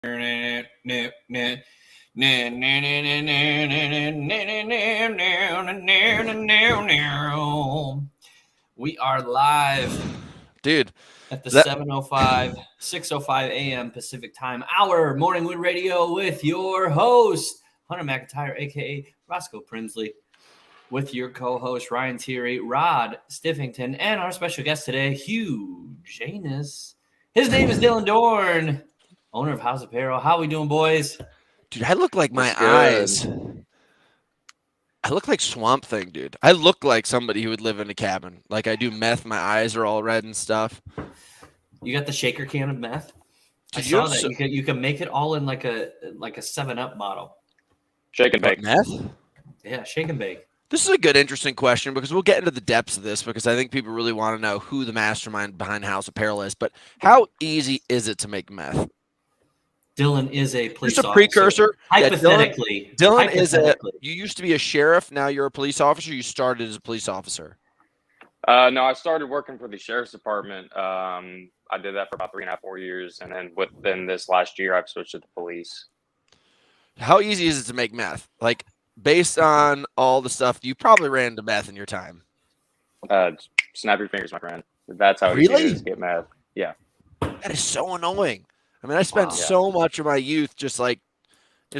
We are live, dude. at the 7:05, 6:05 a.m. Pacific Time, our Morning Wood Radio with your host, Hunter McIntyre, a.k.a. Roscoe Prinsley, with your co-host, Ryan Thierry, Rod Stiffington, and our special guest today, Hugh Janus. His name is Dylan Dorn, owner of HAOS Apparel. How we doing, boys? Dude, I look like my eyes. I look like Swamp Thing, dude. I look like somebody who would live in a cabin. Like I do meth. My eyes are all red and stuff. You got the shaker can of meth? Dude, I saw that you can make it all in like a 7-Up bottle. Shake and bake. Meth? Yeah, shake and bake. This is a good, interesting question because we'll get into the depths of this because I think people really want to know who the mastermind behind HAOS Apparel is. But how easy is it to make meth? Dylan is a police Just a officer. precursor. Hypothetically. Yeah, Dylan is you used to be a sheriff. Now you're a police officer. You started as a police officer. No, I started working for the sheriff's department. I did that for about 3.5, 4 years. And then within this last year, I've switched to the police. How easy is it to make meth? Like, based on all the stuff, you probably ran into meth in your time. Snap your fingers, my friend. That's how Really? easy it is to get meth. Yeah. That is so annoying. I mean, I spent so much of my youth just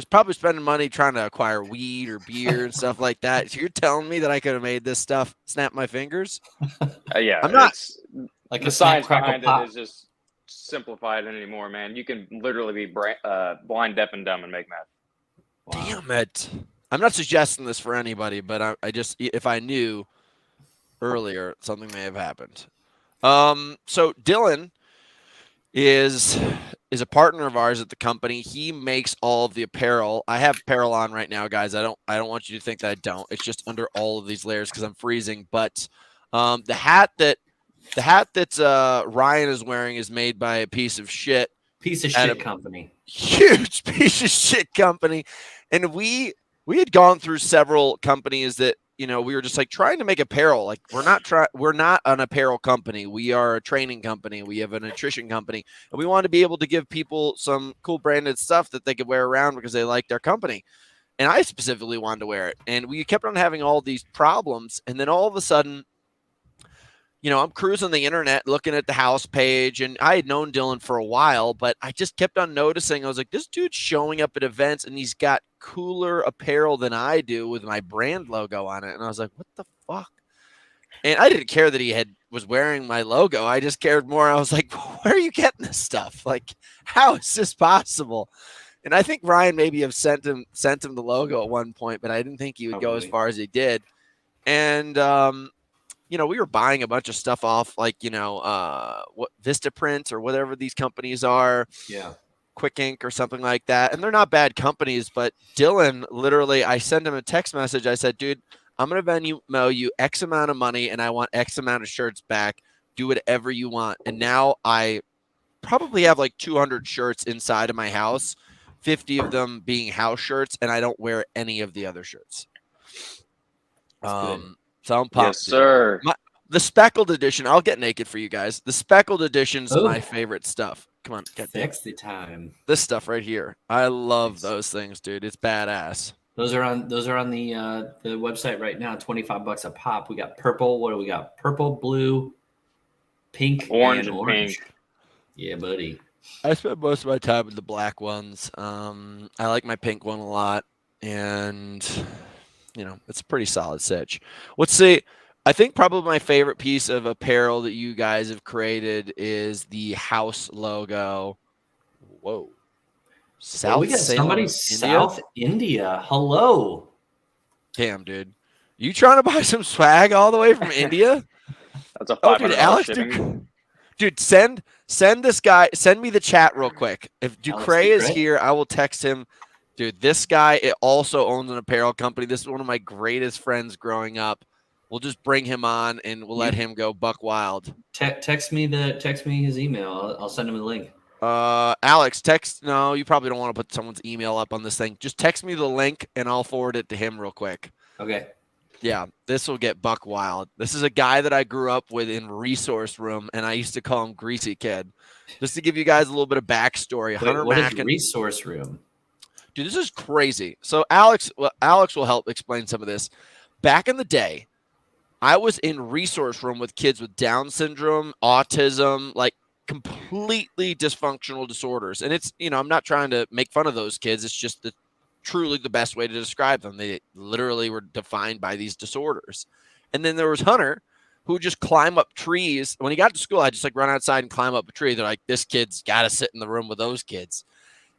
probably spending money trying to acquire weed or beer and stuff like that. So you're telling me that I could have made this stuff, snap my fingers? Yeah. I'm not. Like the science behind it is just simplified anymore, man. You can literally be blind, deaf, and dumb and make meth. Wow. Damn it. I'm not suggesting this for anybody, but I just, if I knew earlier, something may have happened. So Dylan is a partner of ours at the company. He makes all of the apparel. I have apparel on right now, guys. I don't want you to think that I don't. It's just under all of these layers because I'm freezing. But the hat that Ryan is wearing is made by a piece of shit company. Huge piece of shit company. And we had gone through several companies that, you know, we were just like trying to make apparel. Like we're not an apparel company. We are a training company. We have a nutrition company, and we want to be able to give people some cool branded stuff that they could wear around because they like their company. And I specifically wanted to wear it. And we kept on having all these problems. And then all of a sudden, you know, I'm cruising the internet looking at the HAOS page, and I had known Dylan for a while, but I just kept on noticing. I was like, this dude's showing up at events and he's got cooler apparel than I do with my brand logo on it. And I was like, what the fuck? And I didn't care that he was wearing my logo. I just cared more. I was like, where are you getting this stuff? Like, how is this possible? And I think Ryan maybe have sent him the logo at one point, but I didn't think he would go as far as he did. And, you know, we were buying a bunch of stuff off, like, you know, what Vistaprint or whatever these companies are. Yeah. Quick Ink or something like that. And they're not bad companies, but Dylan, literally, I sent him a text message. I said, dude, I'm going to Venmo you X amount of money and I want X amount of shirts back. Do whatever you want. And now I probably have like 200 shirts inside of my house, 50 of them being house shirts, and I don't wear any of the other shirts. So I'm pumped. Yes, sir. The speckled edition, I'll get naked for you guys. The speckled edition's my favorite stuff. Come on, get sexy time. This stuff right here. I love those things, dude. It's badass. Those are on the website right now, $25 a pop. We got purple. What do we got? Purple, blue, pink, orange, and pink. Yeah, buddy. I spend most of my time with the black ones. I like my pink one a lot, and you know, it's a pretty solid sitch. Let's see. I think probably my favorite piece of apparel that you guys have created is the HAOS logo. Whoa. We got somebody South India. Hello. Damn, dude. You trying to buy some swag all the way from India? That's a $500 dude, Alex, dude, send this guy, send me the chat real quick. If Ducray is here, I will text him. Dude, this guy also owns an apparel company. This is one of my greatest friends growing up. We'll just bring him on and we'll let him go buck wild. Text me his email. I'll send him the link. Alex, no, you probably don't want to put someone's email up on this thing. Just text me the link and I'll forward it to him real quick. Okay. Yeah, this will get buck wild. This is a guy that I grew up with in resource room, and I used to call him Greasy Kid. Just to give you guys a little bit of backstory, Wait, Hunter what is Mack and resource room? dude, this is crazy. So Alex will help explain some of this. Back in the day, I was in resource room with kids with Down syndrome, autism, like completely dysfunctional disorders. And it's, I'm not trying to make fun of those kids. It's just truly the best way to describe them. They literally were defined by these disorders. And then there was Hunter, who would just climb up trees. When he got to school, I just like run outside and climb up a tree. They're like, this kid's got to sit in the room with those kids.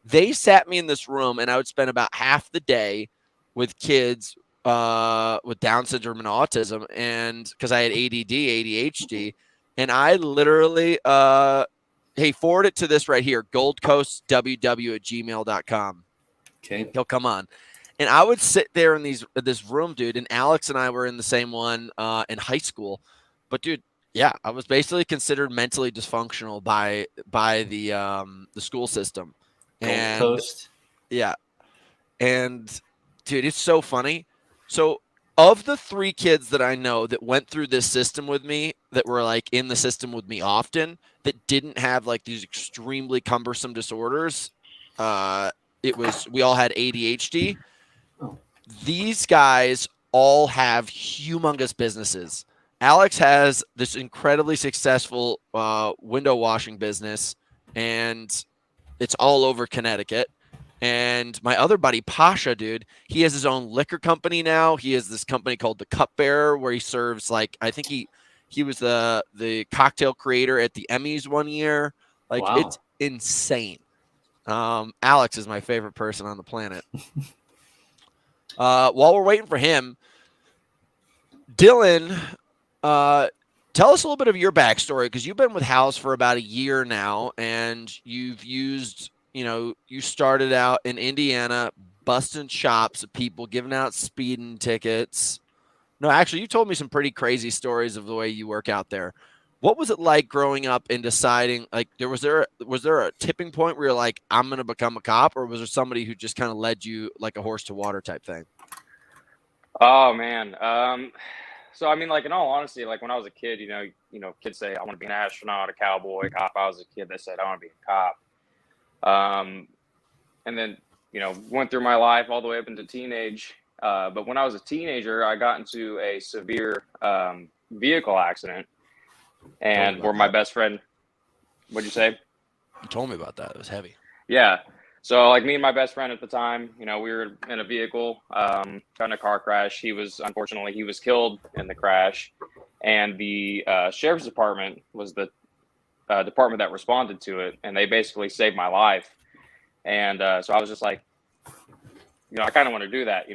They sat me in this room, and I would spend about half the day with kids with Down syndrome and autism, and because I had ADD, ADHD, and I literally, hey, forward it to this right here, goldcoastww@gmail.com. Okay. He'll come on. And I would sit there in this room, dude, and Alex and I were in the same one in high school. But, dude, yeah, I was basically considered mentally dysfunctional by the school system. Gold Coast. Yeah. And, dude, it's so funny. So of the 3 kids that I know that went through this system with me, that were like in the system with me often, that didn't have like these extremely cumbersome disorders, we all had ADHD. Oh. These guys all have humongous businesses. Alex has this incredibly successful window washing business, and it's all over Connecticut. And my other buddy, Pasha, dude, he has his own liquor company now. He has this company called The Cupbearer, where he serves, like, I think he was the cocktail creator at the Emmys one year. Like, Wow. It's insane. Alex is my favorite person on the planet. While we're waiting for him, Dylan, tell us a little bit of your backstory, because you've been with HAOS for about a year now, and you've used, you started out in Indiana, busting chops of people, giving out speeding tickets. No, actually, you told me some pretty crazy stories of the way you work out there. What was it like growing up and deciding, like, was there a tipping point where you're like, I'm going to become a cop, or was there somebody who just kind of led you like a horse to water type thing? Oh man. So I mean, like, in all honesty, like when I was a kid, kids say I want to be an astronaut, a cowboy, a cop. I was a kid that said I want to be a cop. And then, went through my life all the way up into teenage. But when I was a teenager, I got into a severe vehicle accident, and where my best friend, what'd you say? You told me about that. It was heavy. Yeah. So like me and my best friend at the time, we were in a vehicle, got in a car crash. Unfortunately, he was killed in the crash, and the sheriff's department was the department that responded to it, and they basically saved my life. And so I was just like, I kind of want to do that.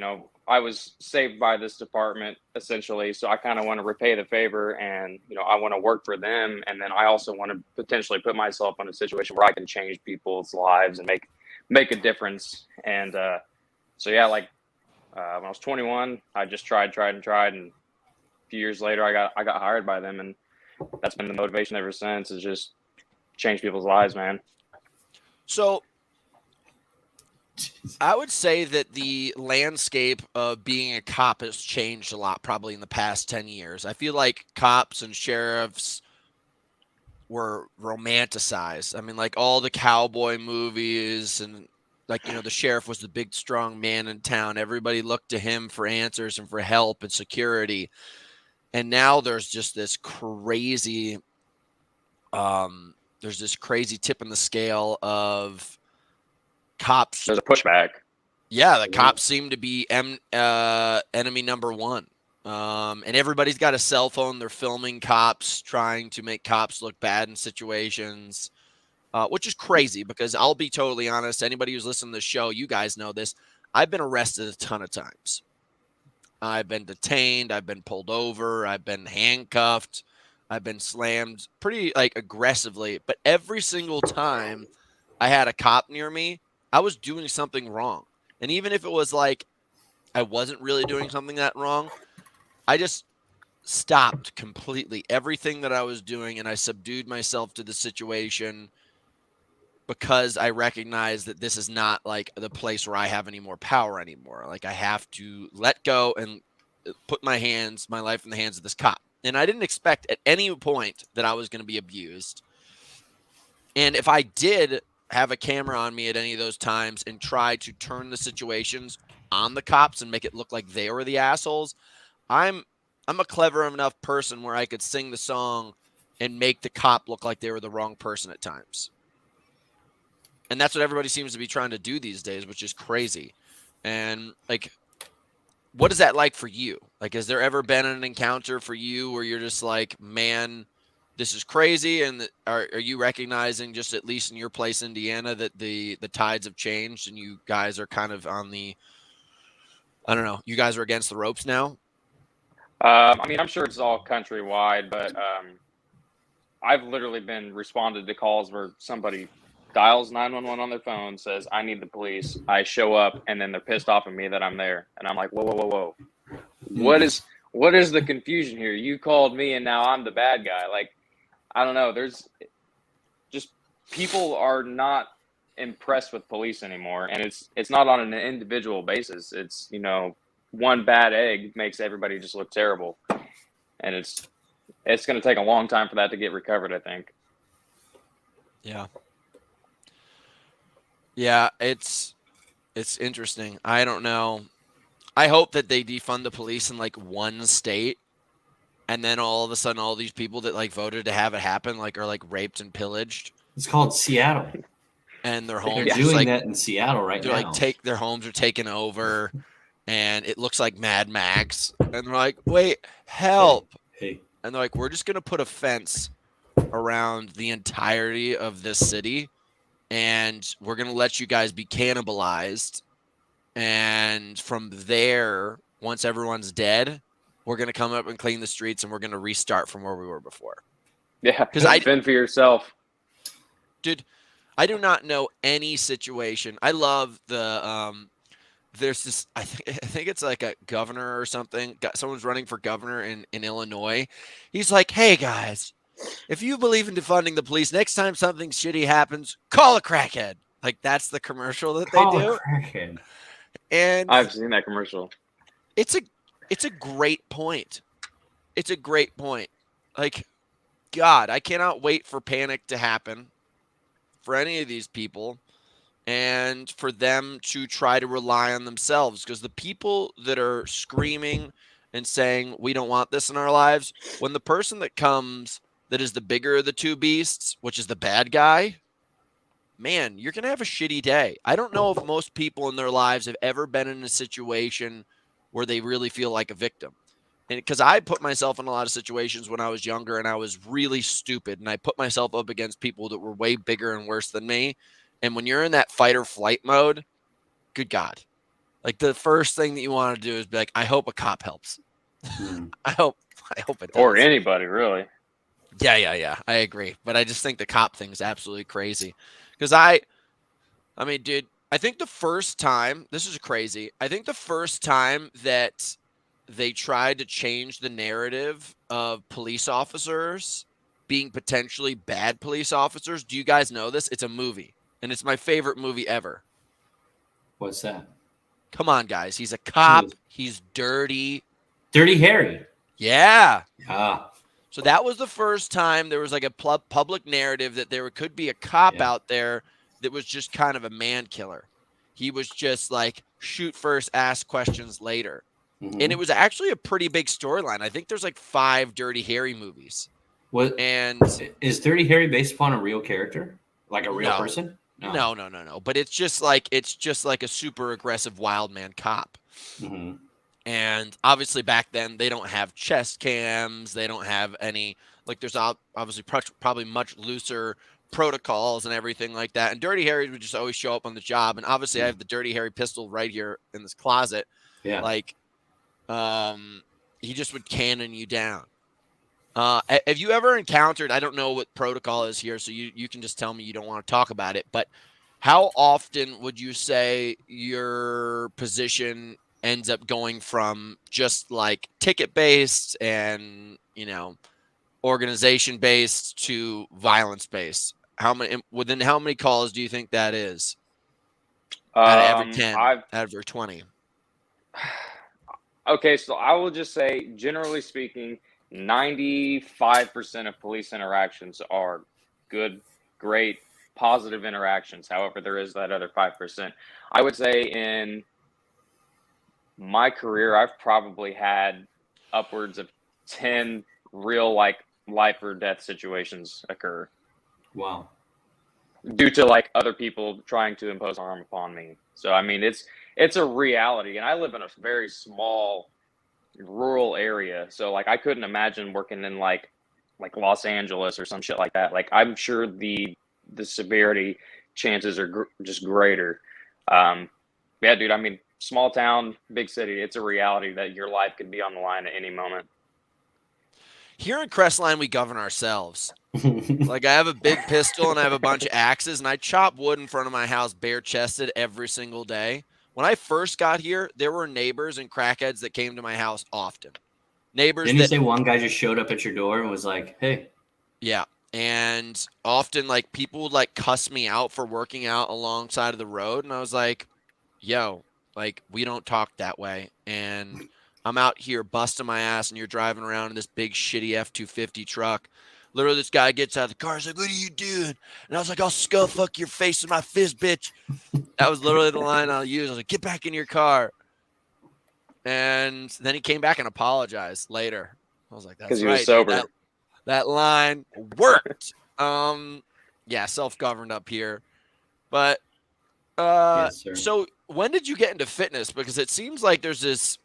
I was saved by this department essentially, so I kind of want to repay the favor, and I want to work for them, and then I also want to potentially put myself in a situation where I can change people's lives and make a difference. And so yeah, like when I was 21, I just tried, and a few years later, I got hired by them, and that's been the motivation ever since, is just change people's lives, man. So I would say that the landscape of being a cop has changed a lot, probably in the past 10 years. I feel like cops and sheriffs were romanticized. I mean, like all the cowboy movies, and like, the sheriff was the big, strong man in town. Everybody looked to him for answers and for help and security. And now there's just this crazy, tip in the scale of cops. There's a pushback. Yeah, the cops seem to be enemy number one. And everybody's got a cell phone. They're filming cops, trying to make cops look bad in situations, which is crazy, because I'll be totally honest. Anybody who's listening to the show, you guys know this. I've been arrested a ton of times. I've been detained. I've been pulled over. I've been handcuffed. I've been slammed pretty aggressively. But every single time I had a cop near me, I was doing something wrong. And even if it was like I wasn't really doing something that wrong, I just stopped completely everything that I was doing, and I subdued myself to the situation, because I recognized that this is not like the place where I have any more power anymore. Like, I have to let go and put my life in the hands of this cop. And I didn't expect at any point that I was going to be abused. And if I did have a camera on me at any of those times and try to turn the situations on the cops and make it look like they were the assholes, I'm a clever enough person where I could sing the song and make the cop look like they were the wrong person at times. And that's what everybody seems to be trying to do these days, which is crazy. And like, what is that like for you? Like, has there ever been an encounter for you where you're just like, man, this is crazy? And are you recognizing, just at least in your place, Indiana, that the tides have changed and you guys are kind of on the, I don't know, you guys are against the ropes now? I mean, I'm sure it's all countrywide, but I've literally been responded to calls where somebody dials 911 on their phone, says, I need the police. I show up, and then they're pissed off at me that I'm there. And I'm like, whoa, whoa, whoa, whoa. What is the confusion here? You called me, and now I'm the bad guy. Like, I don't know. There's just, people are not impressed with police anymore. And it's not on an individual basis. It's, you know, one bad egg makes everybody just look terrible. And it's going to take a long time for that to get recovered, I think. Yeah. Yeah, it's interesting. I don't know. I hope that they defund the police in like one state, and then all of a sudden all these people that like voted to have it happen like are like raped and pillaged. It's called Seattle. And their homes They're are doing like, that in Seattle right now. Like their homes are taken over, and it looks like Mad Max. And they're like, wait, help. Hey. And they're like, we're just gonna put a fence around the entirety of this city, and we're going to let you guys be cannibalized. And from there, once everyone's dead, we're going to come up and clean the streets, and we're going to restart from where we were before. Yeah, because I fend for yourself. Dude, I do not know any situation. I love the there's this, I think it's like a governor or something. Someone's running for governor in Illinois. He's like, hey, guys, if you believe in defunding the police, next time something shitty happens, call a crackhead. Like, that's the commercial that they do. A crackhead. And I've seen that commercial. It's a great point. It's a great point. Like, God, I cannot wait for panic to happen for any of these people and for them to try to rely on themselves, because the people that are screaming and saying we don't want this in our lives, when the person that comes that is the bigger of the two beasts, which is the bad guy, man, you're going to have a shitty day. I don't know if most people in their lives have ever been in a situation where they really feel like a victim. And because I put myself in a lot of situations when I was younger and I was really stupid, and I put myself up against people that were way bigger and worse than me. And when you're in that fight or flight mode, good God, like the first thing that you want to do is be like, I hope a cop helps. I hope it does. Or anybody, really. Yeah. I agree. But I just think the cop thing is absolutely crazy. Because I mean, dude, I think the first time, this is crazy. I think the first time that they tried to change the narrative of police officers being potentially bad police officers, do you guys know this? It's a movie, and it's my favorite movie ever. What's that? Come on, guys. He's a cop. He's dirty. Dirty Harry. Yeah. Yeah. So that was the first time there was like a public narrative that there could be a cop out there that was just kind of a man killer. He was just like, shoot first, ask questions later. Mm-hmm. And it was actually a pretty big storyline. I think there's like 5 Dirty Harry movies. What? And is Dirty Harry based upon a real character? Like a real person? No. But it's just like a super aggressive wild man cop. Mm-hmm. And obviously back then they don't have chest cams. They don't have any, like, there's obviously probably much looser protocols and everything like that. And Dirty Harry would just always show up on the job. And obviously I have the Dirty Harry pistol right here in this closet. Yeah. Like, he just would cannon you down. Have you ever encountered, I don't know what protocol is here, so you can just tell me you don't want to talk about it, but how often would you say your position ends up going from just like ticket based and, you know, organization based to violence based? Within how many calls do you think that is? Out of every 10, out of every 20? Okay, so I will just say, generally speaking, 95% of police interactions are good, great, positive interactions. However, there is that other 5%. I would say in my career, I've probably had upwards of 10 real, like, life or death situations occur Wow. due to like other people trying to impose harm upon me. So I mean, it's a reality, and I live in a very small rural area, so like I couldn't imagine working in like Los Angeles or some shit like that. Like I'm sure the severity chances are just greater. Yeah, dude. I mean, small town, big city. It's a reality that your life could be on the line at any moment. Here in Crestline, we govern ourselves. Like I have a big pistol and I have a bunch of axes, and I chop wood in front of my house bare chested every single day. When I first got here, there were neighbors and crackheads that came to my house often. Neighbors Didn't you that, say one guy just showed up at your door and was like, "Hey"? yeah, and often like people would like cuss me out for working out alongside of the road, and I was like, yo, like we don't talk that way, and I'm out here busting my ass, and you're driving around in this big shitty F-250 truck. Literally, this guy gets out of the car. He's like, "What are you doing?" And I was like, "I'll skull fuck your face with my fist, bitch." That was literally the line I'll use. I was like, "Get back in your car." And then he came back and apologized later. I was like, "That's Because he was right, sober. dude. That line worked." Yeah, self-governed up here, but Yes, sir. so when did you get into fitness? Because it seems like there's this.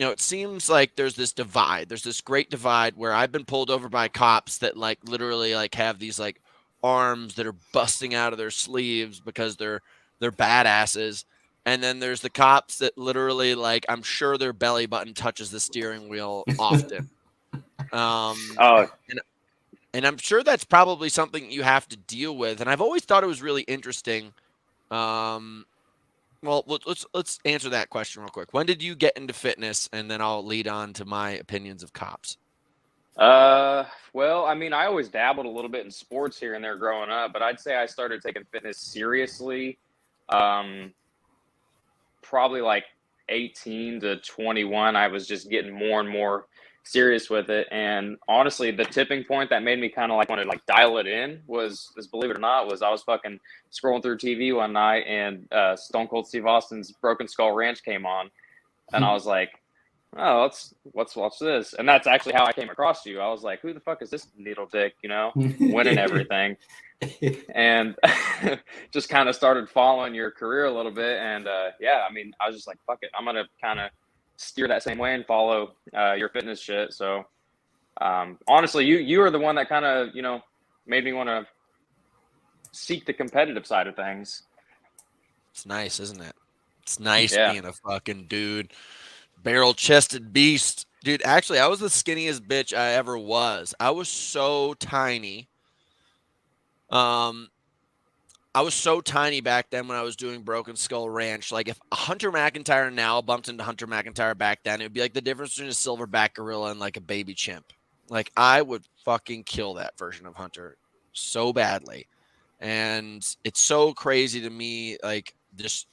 It seems like there's this divide. There's this great divide where I've been pulled over by cops that like literally like have these like arms that are busting out of their sleeves because they're badasses. And then there's the cops that literally like I'm sure their belly button touches the steering wheel often. Oh, And I'm sure that's probably something you have to deal with. And I've always thought it was really interesting. Well, let's answer that question real quick. When did you get into fitness? And then I'll lead on to my opinions of cops. well, I mean, I always dabbled a little bit in sports here and there growing up, but I'd say I started taking fitness seriously, probably like 18 to 21. I was just getting more and more serious with it. And honestly, the tipping point that made me kind of like want to like dial it in was, believe it or not, was I was fucking scrolling through TV one night, and Stone Cold Steve Austin's Broken Skull Ranch came on, and I was like, oh, let's watch this. And that's actually how I came across you. I was like, who the fuck is this needle dick, winning everything? And just kind of started following your career a little bit. And yeah, I mean, I was just like, fuck it, I'm gonna kind of steer that same way and follow your fitness shit. So honestly, you are the one that kind of made me want to seek the competitive side of things. It's nice, isn't it? It's nice Yeah. being a fucking dude, barrel-chested beast. Dude, actually, I was the skinniest bitch I ever was. I was so tiny. I was so tiny back then when I was doing Broken Skull Ranch. Like, if Hunter McIntyre now bumped into Hunter McIntyre back then, it would be like the difference between a silverback gorilla and like a baby chimp. Like, I would fucking kill that version of Hunter so badly. And it's so crazy to me, like, just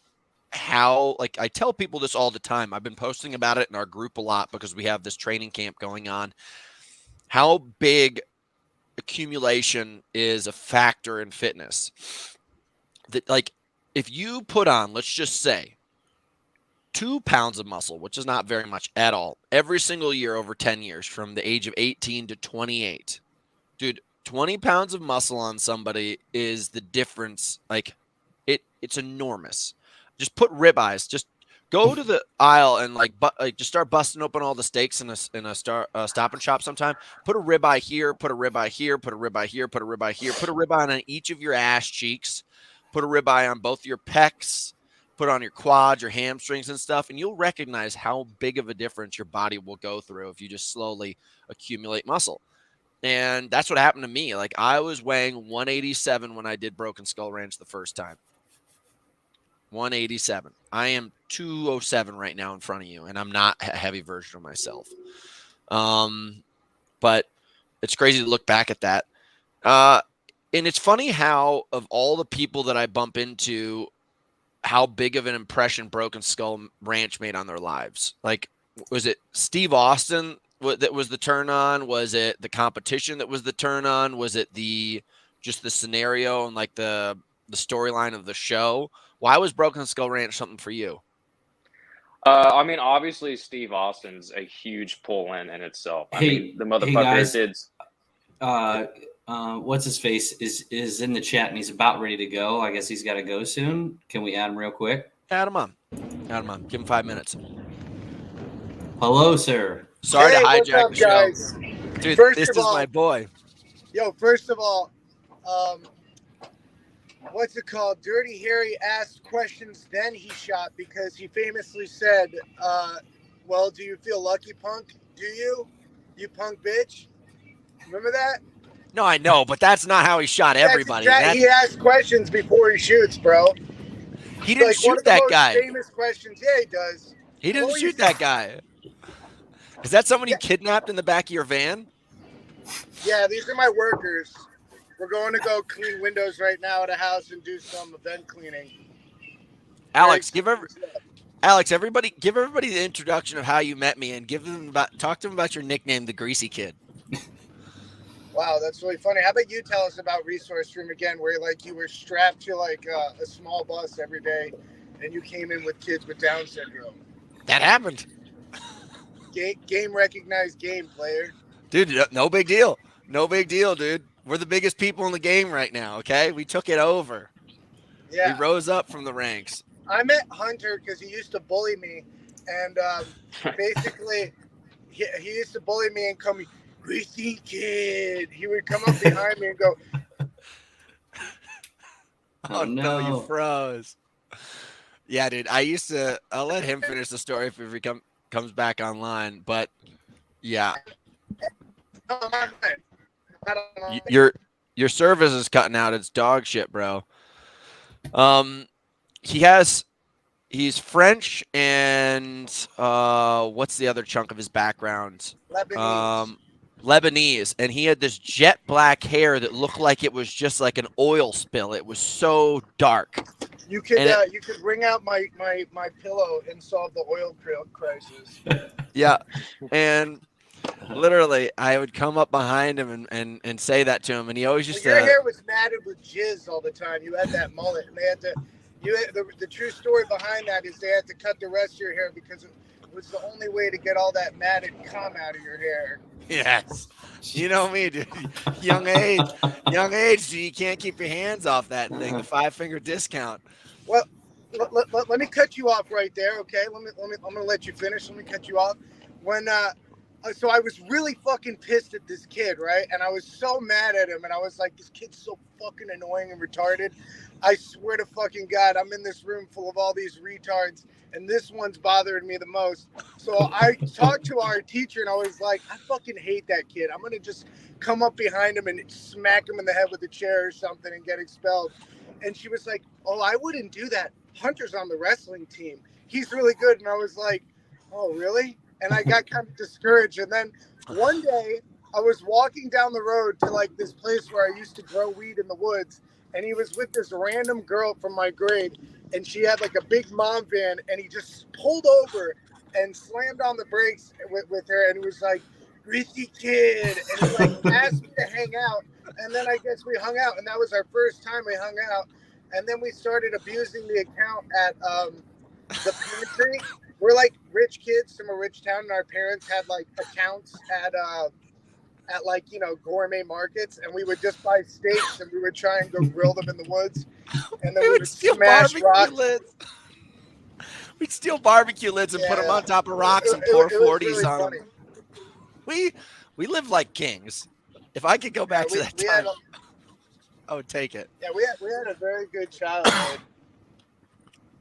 how, like, I tell people this all the time. I've been posting about it in our group a lot because we have this training camp going on. How big accumulation is a factor in fitness. That, like, if you put on, let's just say, 2 pounds of muscle, which is not very much at all, every single year over 10 years from the age of 18 to 28, dude, 20 pounds of muscle on somebody is the difference. Like, it's enormous. Just put ribeyes. Just go to the aisle and just start busting open all the steaks in a Stop and Shop sometime. Put a ribeye here, put a ribeye here, put a ribeye here, put a ribeye here, put a ribeye on each of your ass cheeks, put a ribeye on both your pecs, put on your quads, your hamstrings and stuff, and you'll recognize how big of a difference your body will go through if you just slowly accumulate muscle. And that's what happened to me. Like, I was weighing 187 when I did Broken Skull Ranch the first time. 187. I am 207 right now in front of you, and I'm not a heavy version of myself. But it's crazy to look back at that. And it's funny how, of all the people that I bump into, how big of an impression Broken Skull Ranch made on their lives. Like, was it Steve Austin that was the turn on? Was it the competition that was the turn on? Was it just the scenario and like the storyline of the show? Why was Broken Skull Ranch something for you? I mean, obviously, Steve Austin's a huge pull in itself. I mean, the motherfucker did. What's his face is in the chat and he's about ready to go. I guess he's got to go soon. Can we add him real quick? Add him on. Give him 5 minutes. Hello, sir. Sorry to hijack what's up, the show. guys? Dude, First this of is all- my boy. Yo, first of all, what's it called? Dirty Harry asked questions, then he shot because he famously said, well, do you feel lucky, punk? Do you? You punk bitch? Remember that? No, I know, but that's not how he shot everybody. He asks questions before he shoots, bro. He didn't like, one shoot of the that most guy. famous questions. Yeah, he does. He didn't What were shoot you that guy. Is that someone you kidnapped in the back of your van? Yeah, these are my workers. We're going to go clean windows right now at a house and do some event cleaning. Alex, give everybody the introduction of how you met me and talk to them about your nickname, the Greasy Kid. Wow, that's really funny. How about you tell us about Resource Room again, where like you were strapped to like a small bus every day, and you came in with kids with Down syndrome. That happened. Game recognized game, player. Dude, no big deal. No big deal, dude. We're the biggest people in the game right now, okay? We took it over. Yeah. We rose up from the ranks. I met Hunter because he used to bully me, and basically he used to bully me and call me Greasy Kid. He would come up behind me and go, Oh no, you froze. Yeah, dude. I'll let him finish the story if he comes back online. But yeah. Your service is cutting out. It's dog shit, bro. He's French and what's the other chunk of his background? Lebanese, and he had this jet black hair that looked like it was just like an oil spill. It was so dark. You could wring out my pillow and solve the oil crisis. Yeah, and literally, I would come up behind him and say that to him, and he always just your hair was matted with jizz all the time. You had that mullet, and they had to. The true story behind that is they had to cut the rest of your hair because it was the only way to get all that matted cum out of your hair. Yes. You know me, dude. Young age, dude, you can't keep your hands off that thing. The 5-finger discount. Well, let me cut you off right there, okay? I'm gonna let you finish. Let me cut you off. So I was really fucking pissed at this kid, right? And I was so mad at him, and I was like, this kid's so fucking annoying and retarded. I swear to fucking God, I'm in this room full of all these retards, and this one's bothering me the most. So I talked to our teacher, and I was like, I fucking hate that kid. I'm going to just come up behind him and smack him in the head with a chair or something and get expelled. And she was like, oh, I wouldn't do that. Hunter's on the wrestling team. He's really good. And I was like, oh, really? And I got kind of discouraged. And then one day I was walking down the road to like this place where I used to grow weed in the woods. And he was with this random girl from my grade. And she had like a big mom van. And he just pulled over and slammed on the brakes with her. And he was like, Greasy Kid. And he like asked me to hang out. And then I guess we hung out. And that was our first time we hung out. And then we started abusing the account at the pantry. We're like rich kids from a rich town, and our parents had like accounts at like, you know, gourmet markets, and we would just buy steaks and we would try and go grill them in the woods, and then we would smash rocks. We'd steal barbecue lids and put them on top of rocks and pour 40s really on them. We lived like kings. If I could go back to that time, I would take it. Yeah, we had a very good childhood.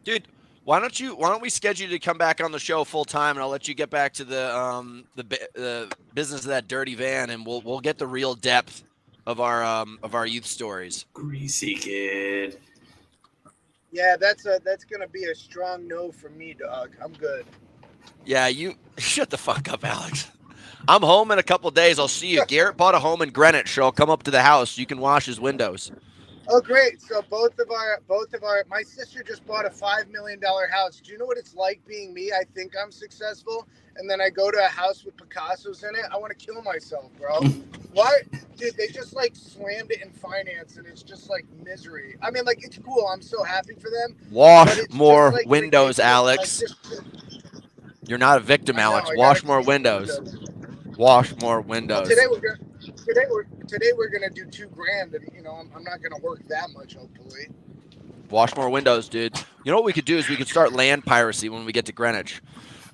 Dude, why don't we schedule you to come back on the show full time, and I'll let you get back to the business of that dirty van, and we'll get the real depth of our youth stories. Greasy Kid. Yeah, that's gonna be a strong no for me, dog. I'm good. Yeah, you shut the fuck up, Alex. I'm home in a couple days. I'll see you. Garrett bought a home in Greenwich, so I'll come up to the house. You can wash his windows. Oh, great! So both of our, my sister just bought a $5 million house. Do you know what it's like being me? I think I'm successful, and then I go to a house with Picassos in it. I want to kill myself, bro. What, dude? They just like slammed it in finance, and it's just like misery. I mean, like it's cool. I'm so happy for them. Wash But it's more just, like, windows, ridiculous. Alex. You're not a victim, I know, Alex. I Wash gotta more clean windows. windows. Wash more Well, windows. today we're gonna do $2,000, and I'm not gonna work that much, hopefully. Wash more windows, dude. You know what we could do is we could start land piracy when we get to Greenwich.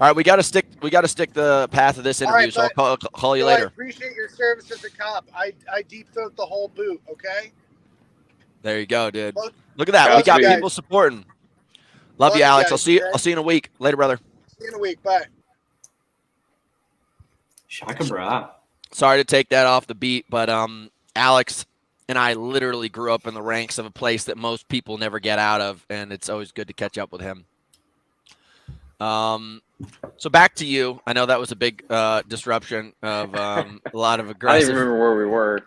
All right, we got to stick the path of this interview. Right, so I'll call you I later. appreciate your service as a cop. I deep throat the whole boot. Okay. There you go, dude. Love, Look at that. Love We got you people supporting. Love you, Alex. guys, I'll see you. okay? I'll see you in a week. Later, brother. See you in a week. Bye. Shaka bra. Sorry to take that off the beat, but Alex and I literally grew up in the ranks of a place that most people never get out of, and it's always good to catch up with him. So back to you. I know that was a big disruption of a lot of I don't aggressive. even remember where we were.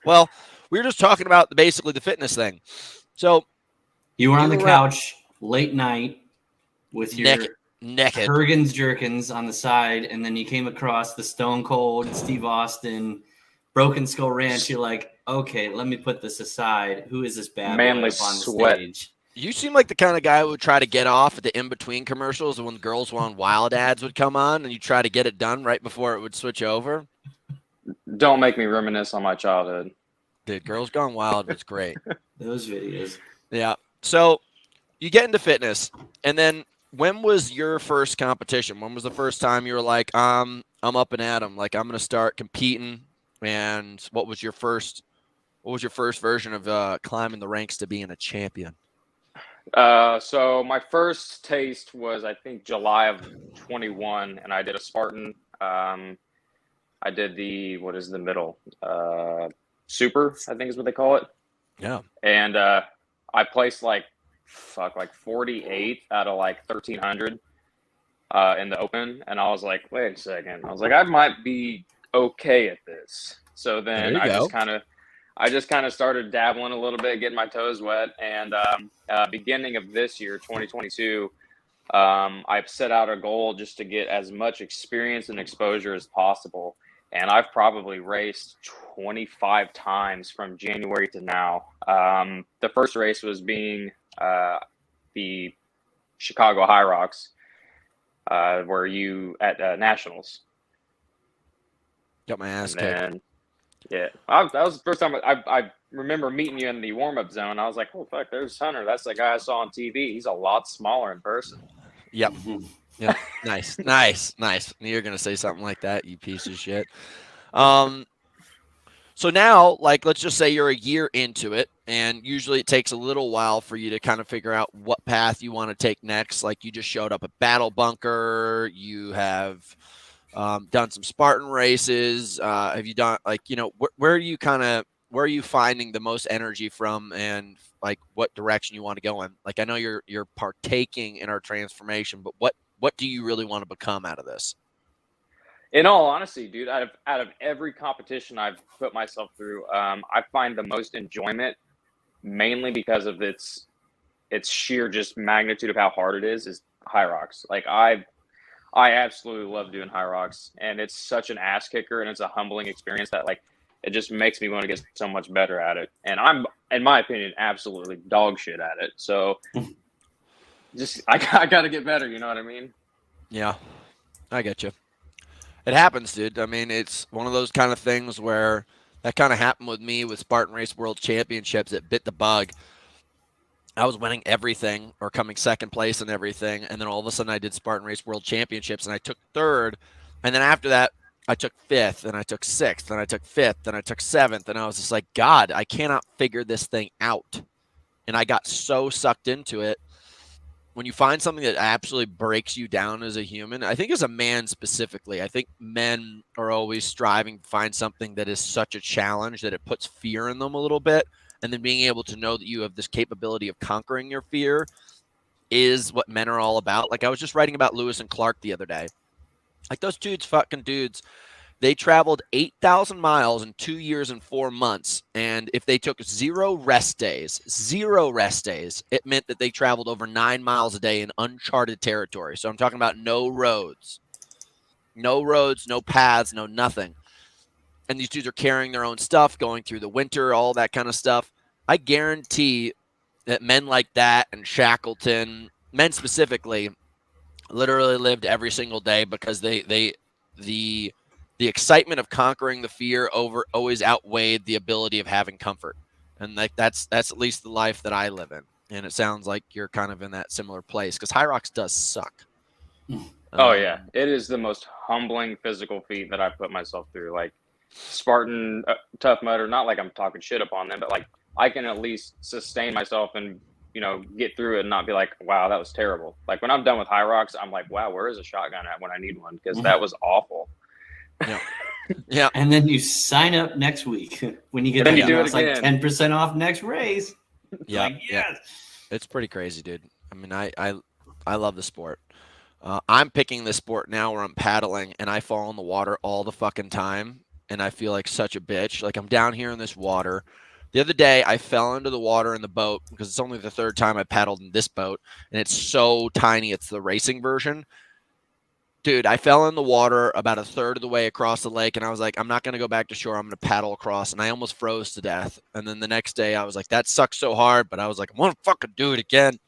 Well, we were just talking about basically the fitness thing. So You were on the were couch late night with your naked. Hergens jerkins on the side, and then you came across the Stone Cold Steve Austin Broken Skull Ranch. You're like, okay, let me put this aside. Who is this bad Manly boy up on the sweat. stage? You seem like the kind of guy who would try to get off at the in-between commercials, and when Girls Gone Wild ads would come on, and you try to get it done right before it would switch over. Don't make me reminisce on my childhood. Dude, Girls Gone Wild was great. Those videos. Yeah. So you get into fitness, and then when was your first competition? When was the first time you were like, I'm up and at 'em, like I'm gonna start competing? And what was your first version of climbing the ranks to being a champion? So my first taste was, I think, July of 21, and I did a Spartan. I did what is the middle? Super, I think is what they call it. Yeah. And I placed like 48 out of like 1,300 in the open. And I was like, wait a second. I was like, I might be okay at this. So then I just kind of started dabbling a little bit, getting my toes wet. And beginning of this year, 2022, I've set out a goal just to get as much experience and exposure as possible. And I've probably raced 25 times from January to now. The first race was being the Chicago High Rocks, where you at Nationals. Got my ass kicked. Yeah, that was the first time I remember meeting you in the warm-up zone. I was like, oh, fuck, there's Hunter. That's the guy I saw on TV. He's a lot smaller in person. Yep. Yep. Nice. You're going to say something like that, you piece of shit. So now, like, let's just say you're a year into it, and usually it takes a little while for you to kind of figure out what path you want to take next. Like, you just showed up at Battle Bunker. You have done some Spartan races. Have you done, like, where are you finding the most energy from, and like what direction you want to go in? Like, I know you're partaking in our transformation, but what do you really want to become out of this? In all honesty, dude, out of every competition I've put myself through, I find the most enjoyment, mainly because of its sheer just magnitude of how hard it is High Rocks. Like I absolutely love doing High Rocks, and it's such an ass kicker, and it's a humbling experience that, like, it just makes me want to get so much better at it. And I'm, in my opinion, absolutely dog shit at it. So just I got to get better. You know what I mean? Yeah, I get you. It happens, dude. I mean, it's one of those kind of things where that kind of happened with me with Spartan Race World Championships. It bit the bug. I was winning everything or coming second place in everything. And then all of a sudden I did Spartan Race World Championships and I took third. And then after that, I took fifth and I took sixth and I took fifth and I took seventh. And I was just like, God, I cannot figure this thing out. And I got so sucked into it. When you find something that absolutely breaks you down as a human, I think as a man specifically, I think men are always striving to find something that is such a challenge that it puts fear in them a little bit. And then being able to know that you have this capability of conquering your fear is what men are all about. Like, I was just writing about Lewis and Clark the other day. Like, those dudes, They traveled 8,000 miles in 2 years and 4 months. And if they took 0 rest days, it meant that they traveled over 9 miles a day in uncharted territory. So I'm talking about no roads, no paths, no nothing. And these dudes are carrying their own stuff, going through the winter, all that kind of stuff. I guarantee that men like that and Shackleton, men specifically, literally lived every single day because the excitement of conquering the fear always outweighed the ability of having comfort. And like that's at least the life that I live in. And it sounds like you're kind of in that similar place because High Rocks does suck. Oh yeah, it is the most humbling physical feat that I put myself through. Like Spartan Tough Mudder, not like I'm talking shit upon them, but like I can at least sustain myself and get through it and not be like, wow, that was terrible. Like when I'm done with High Rocks, I'm like, wow, where is a shotgun at when I need one? Because that was awful. Yeah. Yeah. And then you sign up next week when you get Then that you do it it's like again. 10% off next race. Yeah. Like, yes. Yeah. It's pretty crazy, dude. I mean, I love the sport. I'm picking this sport now where I'm paddling and I fall in the water all the fucking time. And I feel like such a bitch. Like I'm down here in this water. The other day, I fell into the water in the boat because it's only the third time I paddled in this boat. And it's so tiny. It's the racing version. Dude, I fell in the water about a third of the way across the lake. And I was like, I'm not going to go back to shore. I'm going to paddle across. And I almost froze to death. And then the next day, I was like, that sucks so hard. But I was like, I'm going to fucking do it again.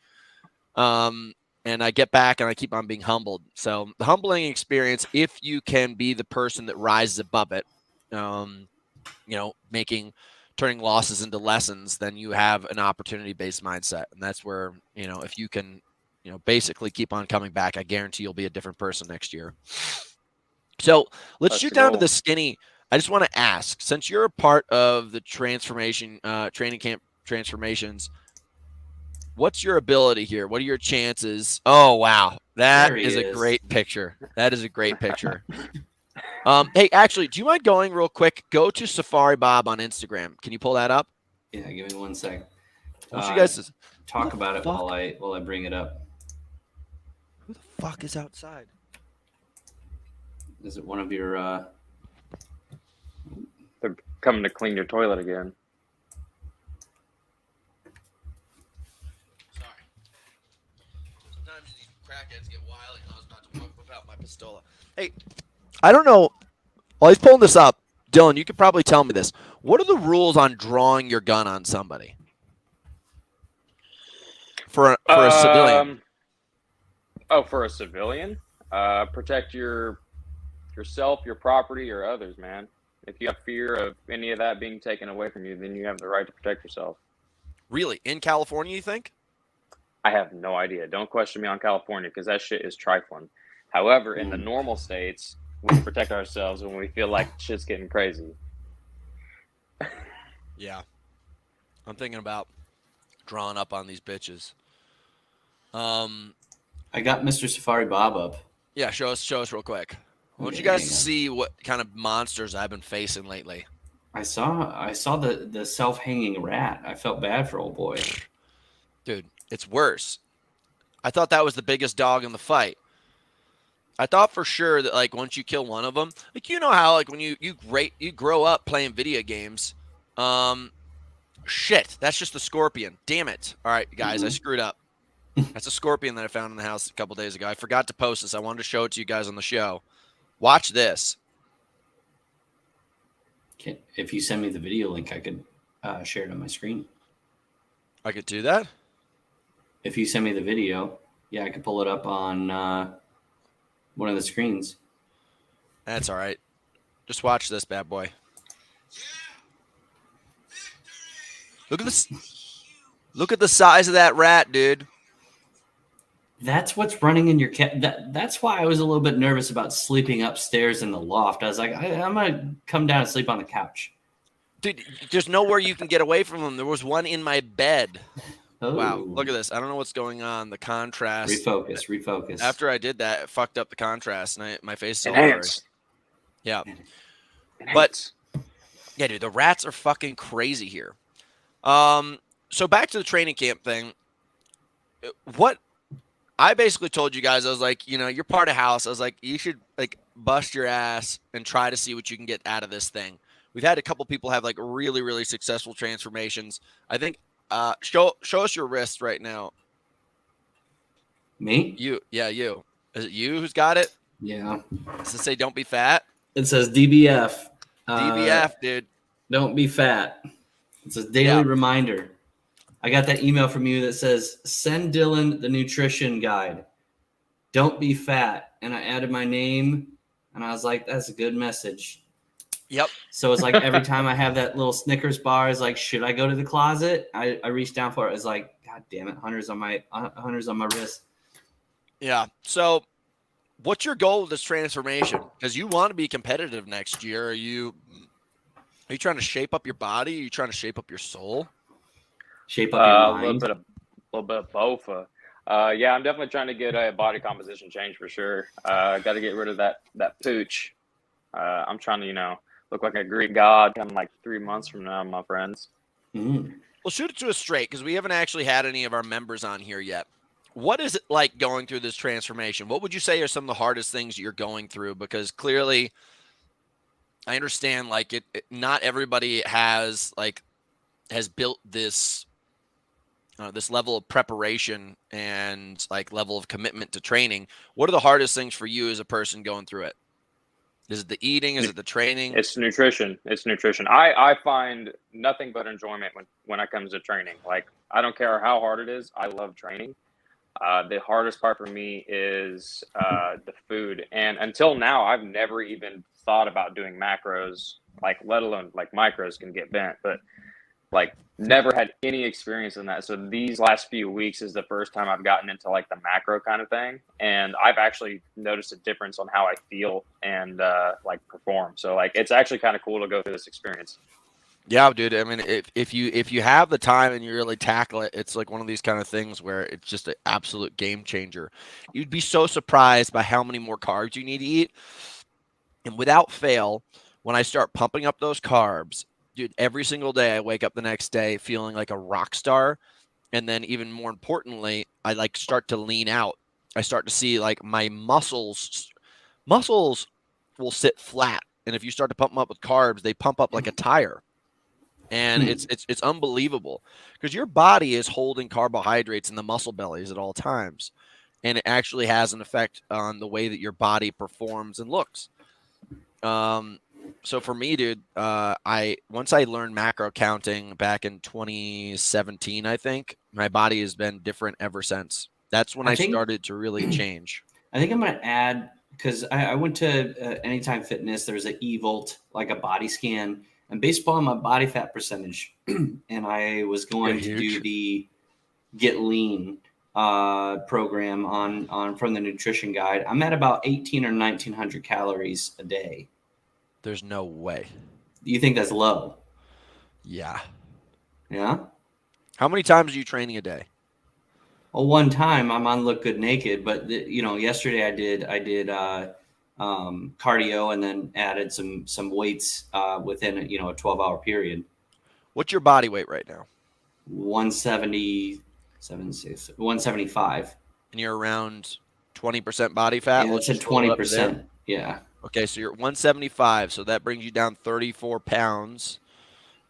And I get back and I keep on being humbled. So the humbling experience, if you can be the person that rises above it, turning losses into lessons, then you have an opportunity-based mindset. And that's where, if you can, basically keep on coming back, I guarantee you'll be a different person next year. So let's shoot down to the skinny. I just want to ask, since you're a part of the transformation, training camp transformations, what's your ability here? What are your chances? Oh, wow. That is a great picture. That is a great picture. Hey, actually, do you mind going real quick? Go to Safari Bob on Instagram. Can you pull that up? Yeah, give me 1 second. I want you guys to talk about it while I bring it up. Who the fuck is outside? Is it one of your They're coming to clean your toilet again. Sorry. Sometimes these crackheads get wild and I was about to whip out my pistola. Hey, I don't know. While he's pulling this up, Dylan, you could probably tell me this. What are the rules on drawing your gun on somebody? For a civilian? Oh, for a civilian? Protect yourself, your property, or others, man. If you have fear of any of that being taken away from you, then you have the right to protect yourself. Really? In California, you think? I have no idea. Don't question me on California because that shit is trifling. However, in the normal states, we protect ourselves when we feel like shit's getting crazy. Yeah. I'm thinking about drawing up on these bitches. I got Mr. Safari Bob up. Yeah, show us real quick. I want you guys to see what kind of monsters I've been facing lately. I saw the self-hanging rat. I felt bad for old boy. Dude, it's worse. I thought that was the biggest dog in the fight. I thought for sure that like once you kill one of them, like how like when you grow up playing video games, shit, that's just the scorpion. Damn it. All right, guys, I screwed up. That's a scorpion that I found in the house a couple days ago. I forgot to post this. I wanted to show it to you guys on the show. Watch this. If you send me the video link, I could share it on my screen. I could do that? If you send me the video, yeah, I could pull it up on one of the screens. That's all right. Just watch this bad boy. Look at this. Look at the size of that rat, dude. That's what's running in your cat. That's why I was a little bit nervous about sleeping upstairs in the loft. I was like, I'm going to come down and sleep on the couch. Dude, there's nowhere you can get away from them. There was one in my bed. Oh. Wow, look at this. I don't know what's going on. The contrast. Refocus. After I did that, it fucked up the contrast, and my face is all blurry. Yeah. But, yeah, dude, the rats are fucking crazy here. So back to the training camp thing. What I basically told you guys, I was like, you're part of HAOS. I was like, you should like bust your ass and try to see what you can get out of this thing. We've had a couple people have like really, really successful transformations. I think, show us your wrist right now. Me? You. Is it you who's got it? Yeah. Does it say don't be fat? It says DBF. DBF, dude. Don't be fat. It's a daily reminder. I got that email from you that says, send Dylan the nutrition guide. Don't be fat. And I added my name, and I was like, that's a good message. Yep. So it's like every time I have that little Snickers bar, is like, should I go to the closet? I reach down for it. It's like, God damn it, Hunter's on my wrist. Yeah. So what's your goal with this transformation? Because you want to be competitive next year. Are you trying to shape up your body? Are you trying to shape up your soul? Shape up your mind? A little bit of both. Yeah, I'm definitely trying to get a body composition change for sure. Got to get rid of that pooch. I'm trying to, look like a Greek god come like 3 months from now, my friends. Mm. Well, shoot it to us straight, because we haven't actually had any of our members on here yet. What is it like going through this transformation? What would you say are some of the hardest things you're going through? Because clearly, I understand like it not everybody has built this this level of preparation and like level of commitment to training. What are the hardest things for you as a person going through it? Is it the eating? Is it the training? It's nutrition. I find nothing but enjoyment when it comes to training. Like, I don't care how hard it is. I love training. The hardest part for me is the food. And until now, I've never even thought about doing macros, like let alone like micros can get bent, but like never had any experience in that. So these last few weeks is the first time I've gotten into like the macro kind of thing. And I've actually noticed a difference on how I feel and like perform. So like, it's actually kind of cool to go through this experience. Yeah, dude. I mean, if you have the time and you really tackle it, it's like one of these kind of things where it's just an absolute game changer. You'd be so surprised by how many more carbs you need to eat. And without fail, when I start pumping up those carbs, dude, every single day I wake up the next day feeling like a rock star. And then even more importantly, I like start to lean out. I start to see like my muscles will sit flat. And if you start to pump them up with carbs, they pump up like a tire. And it's unbelievable because your body is holding carbohydrates in the muscle bellies at all times. And it actually has an effect on the way that your body performs and looks. So for me, dude, once I learned macro counting back in 2017, I think my body has been different ever since. That's when I started to really change. I think I'm going to add, because I went to Anytime Fitness. There's an eVolt, like a body scan, and based upon my body fat percentage, and I was going to do the Get Lean program on from the nutrition guide. I'm at about 1,800 or 1,900 calories a day. There's no way. You think that's low? Yeah. Yeah? How many times are you training a day? Well, one time I'm on Look Good Naked, but yesterday I did cardio and then added some weights within a 12-hour period. What's your body weight right now? 175. And you're around 20% body fat? Yeah, it's at 20%. Yeah. Okay, so you're 175, so that brings you down 34 pounds.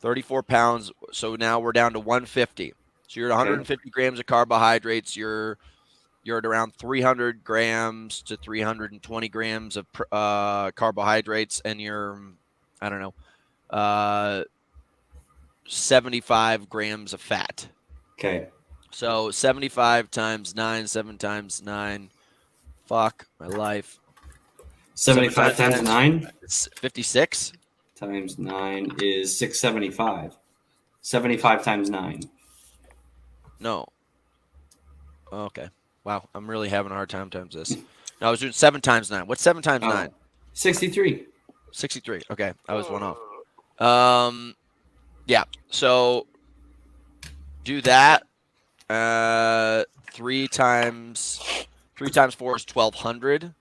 34 pounds, so now we're down to 150. So you're at 150 grams of carbohydrates. You're at around 300 grams to 320 grams of carbohydrates, and you're, 75 grams of fat. Okay. So 75 times 9, 7 times 9. Fuck my life. 75 times 9? It's 56. Times 9 is 675. 75 times 9. No. Okay. Wow. I'm really having a hard time times this. No, I was doing 7 times 9. What's 7 times 9? 63. 63. Okay. I was one off. Yeah. So do that. 3 times 4 is 1,200.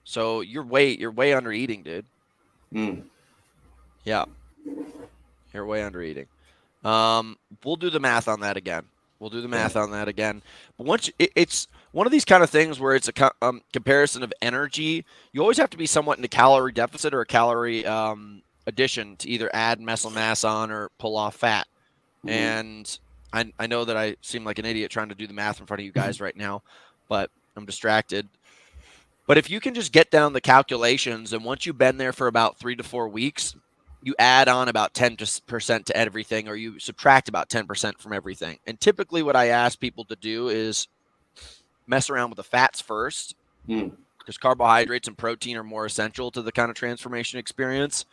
So you're way under eating, dude. Yeah. You're way under eating. We'll do the math on that again. We'll do the math on that again. But it's one of these kind of things where it's a comparison of energy. You always have to be somewhat in a calorie deficit or a calorie addition to either add muscle mass on or pull off fat. Mhm. And I know that I seem like an idiot trying to do the math in front of you guys right now, but I'm distracted. But if you can just get down the calculations, and once you've been there for about 3 to 4 weeks, you add on about 10% to everything, or you subtract about 10% from everything. And typically what I ask people to do is mess around with the fats first, because carbohydrates and protein are more essential to the kind of transformation experience.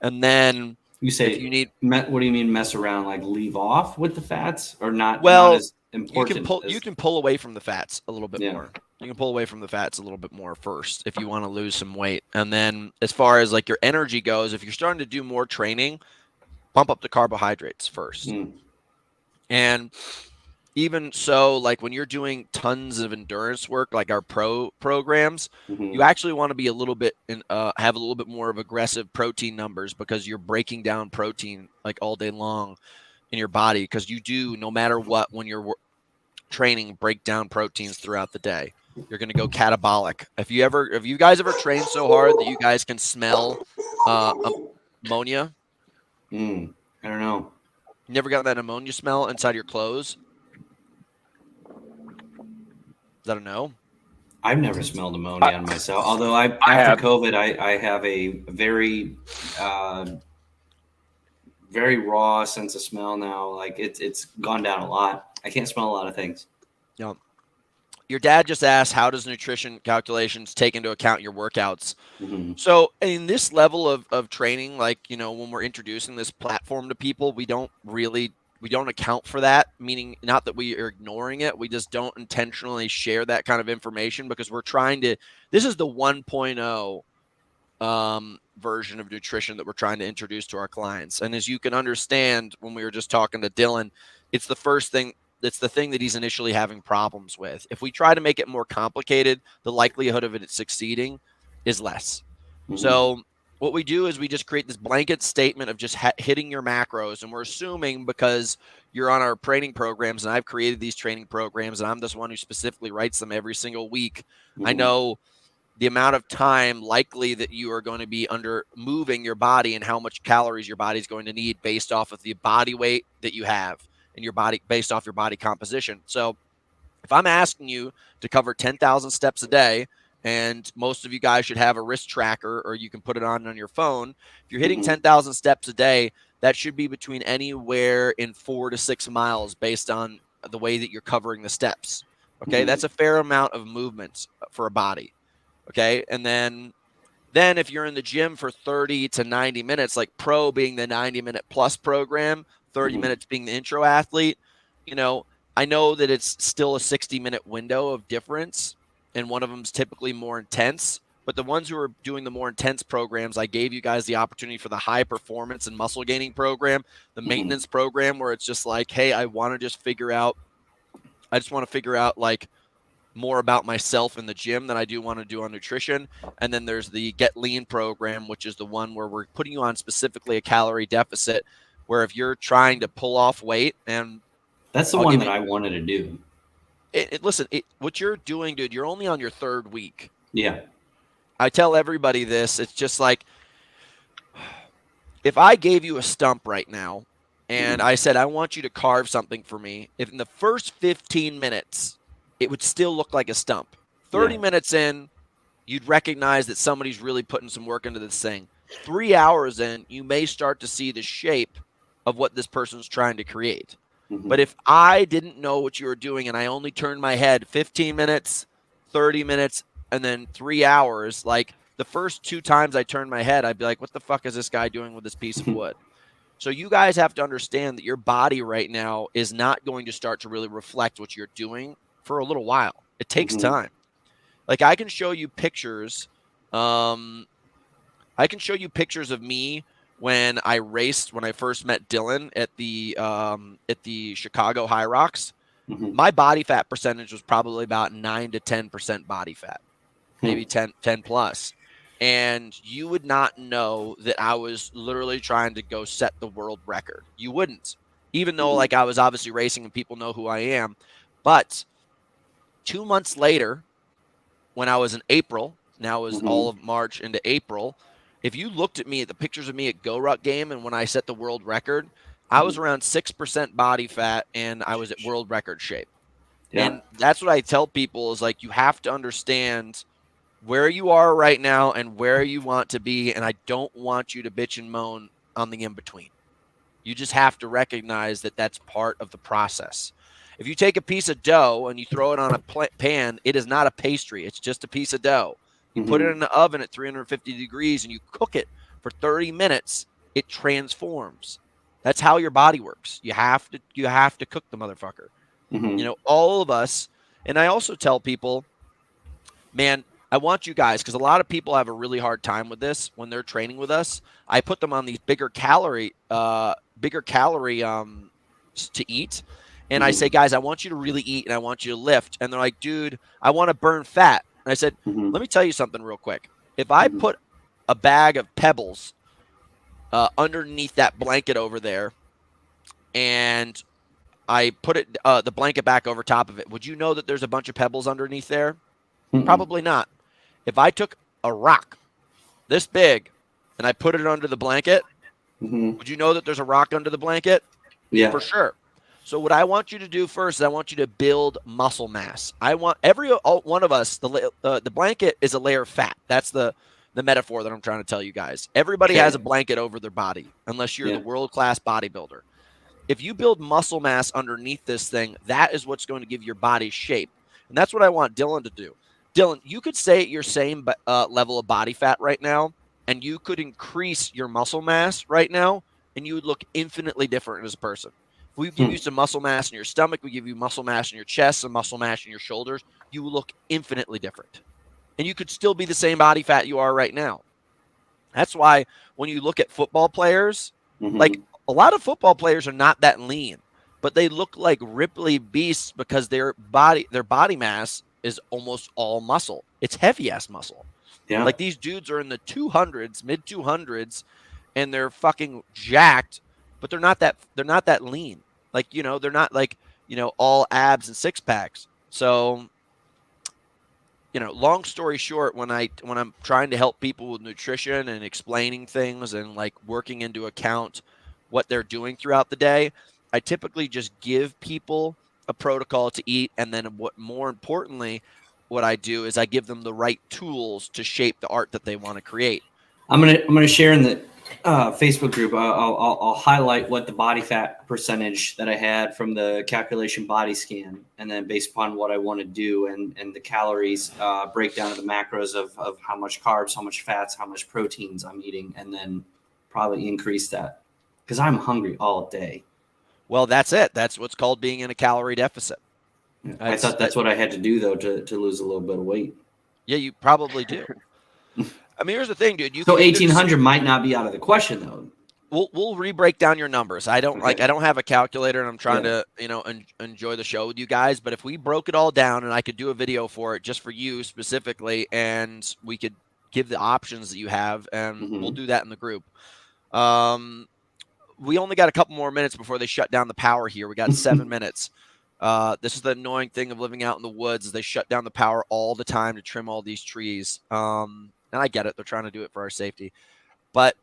And then You say, if you need, what do you mean mess around? Like leave off with the fats, or not well, as important? you can pull away from the fats a little bit Yeah. more. You can pull away from the fats a little bit more first if you want to lose some weight. And then as far as like your energy goes, if you're starting to do more training, pump up the carbohydrates first. And even so, like when you're doing tons of endurance work, like our pro programs, you actually want to be a little bit have a little bit more of aggressive protein numbers, because you're breaking down protein like all day long in your body, because you do, no matter what, when you're training, break down proteins throughout the day. You're going to go catabolic. If you guys ever trained so hard that you guys can smell ammonia? I don't know. You never got that ammonia smell inside your clothes? Is that a no? I've never smelled ammonia on myself. Although after COVID, I have a very, very raw sense of smell now. Like it's gone down a lot. I can't smell a lot of things. Yeah. Your dad just asked, how does nutrition calculations take into account your workouts? So in this level of training, like, you know, when we're introducing this platform to people, we don't account for that, meaning not that we are ignoring it. We just don't intentionally share that kind of information, because we're trying to, this is the 1.0 version of nutrition that we're trying to introduce to our clients. And as you can understand, when we were just talking to Dylan, it's the first thing. It's the thing that he's initially having problems with. If we try to make it more complicated, the likelihood of it succeeding is less. So what we do is we just create this blanket statement of just hitting your macros. And we're assuming, because you're on our training programs, and I've created these training programs, and I'm this one who specifically writes them every single week. I know the amount of time likely that you are going to be under moving your body and how much calories your body is going to need based off of the body weight that you have in your body, based off your body composition. So if I'm asking you to cover 10,000 steps a day, and most of you guys should have a wrist tracker, or you can put it on your phone. If you're hitting 10,000 steps a day, that should be between anywhere in 4 to 6 miles based on the way that you're covering the steps. Okay. That's a fair amount of movement for a body. Okay. And then if you're in the gym for 30 to 90 minutes, like pro being the 90-minute plus program, 30 minutes being the intro athlete, you know, I know that it's still a 60-minute window of difference, and one of them is typically more intense. But the ones who are doing the more intense programs, I gave you guys the opportunity for the high performance and muscle gaining program, the maintenance program, where it's just like, hey, I just want to figure out like more about myself in the gym than I do want to do on nutrition. And then there's the Get Lean program, which is the one where we're putting you on specifically a calorie deficit, where if you're trying to pull off weight, and that's the one that I wanted to do. Listen, what you're doing, dude, you're only on your 3rd week. Yeah. I tell everybody this. It's just like, if I gave you a stump right now and I said, I want you to carve something for me, if in the first 15 minutes, it would still look like a stump. 30 minutes in, you'd recognize that somebody's really putting some work into this thing. 3 hours in, you may start to see the shape of what this person's trying to create. But if I didn't know what you were doing, and I only turned my head 15 minutes, 30 minutes, and then 3 hours, like the first 2 times I turned my head, I'd be like, what the fuck is this guy doing with this piece of wood? So you guys have to understand that your body right now is not going to start to really reflect what you're doing for a little while. It takes time. Like I can show you pictures. I can show you pictures of me when I first met Dylan at the Chicago High Rocks. My body fat percentage was probably about 9 to 10% body fat, maybe 10 plus. And you would not know that I was literally trying to go set the world record. You wouldn't. even though like I was obviously racing and people know who I am. But 2 months later, when I was in April, now it was all of March into April, if you looked at me at the pictures of me at Go Ruck game and when I set the world record, I was around 6% body fat and I was at world record shape. Yeah. And that's what I tell people is like, you have to understand where you are right now and where you want to be. And I don't want you to bitch and moan on the in-between. You just have to recognize that that's part of the process. If you take a piece of dough and you throw it on a pan, it is not a pastry. It's just a piece of dough. You put it in the oven at 350 degrees and you cook it for 30 minutes, it transforms. That's how your body works. You have to cook the motherfucker. You know, all of us. And I also tell people, man, I want you guys, because a lot of people have a really hard time with this when they're training with us. I put them on these bigger calorie to eat. And I say, guys, I want you to really eat and I want you to lift. And they're like, dude, I want to burn fat. And I said, let me tell you something real quick. If I put a bag of pebbles underneath that blanket over there and I put it the blanket back over top of it, would you know that there's a bunch of pebbles underneath there? Probably not. If I took a rock this big and I put it under the blanket, would you know that there's a rock under the blanket? Yeah. For sure. So what I want you to do first is I want you to build muscle mass. I want every one of us, the blanket is a layer of fat. That's the metaphor that I'm trying to tell you guys. Everybody has a blanket over their body, unless you're the world-class bodybuilder. If you build muscle mass underneath this thing, that is what's going to give your body shape. And that's what I want Dylan to do. Dylan, you could stay at your same level of body fat right now, and you could increase your muscle mass right now, and you would look infinitely different as a person. If we give you some muscle mass in your stomach, we give you muscle mass in your chest, some muscle mass in your shoulders, you will look infinitely different. And you could still be the same body fat you are right now. That's why when you look at football players, like a lot of football players are not that lean, but they look like Ripley beasts because their body mass is almost all muscle. It's heavy ass muscle. Yeah. Like these dudes are in the 200s, mid 200s, and they're fucking jacked, but they're not that lean. Like, you know, they're not like, you know, all abs and six packs. So, you know, long story short, when I'm trying to help people with nutrition and explaining things and like working into account what they're doing throughout the day, I typically just give people a protocol to eat. And then more importantly, what I do is I give them the right tools to shape the art that they want to create. I'm gonna share in the Facebook group. I'll highlight what the body fat percentage that I had from the calculation body scan, and then based upon what I want to do and the calories, breakdown of the macros of how much carbs, how much fats, how much proteins I'm eating, and then probably increase that because I'm hungry all day. Well, that's it. That's what's called being in a calorie deficit. I thought that's what I had to do though to lose a little bit of weight. Yeah, you probably do. I mean, here's the thing, dude. So 1,800 might not be out of the question, though. We'll re-break down your numbers. I don't have a calculator, and I'm trying to enjoy the show with you guys. But if we broke it all down, and I could do a video for it just for you specifically, and we could give the options that you have, and we'll do that in the group. We only got a couple more minutes before they shut down the power here. We got 7 minutes. This is the annoying thing of living out in the woods. Is they shut down the power all the time to trim all these trees. And I get it. They're trying to do it for our safety. But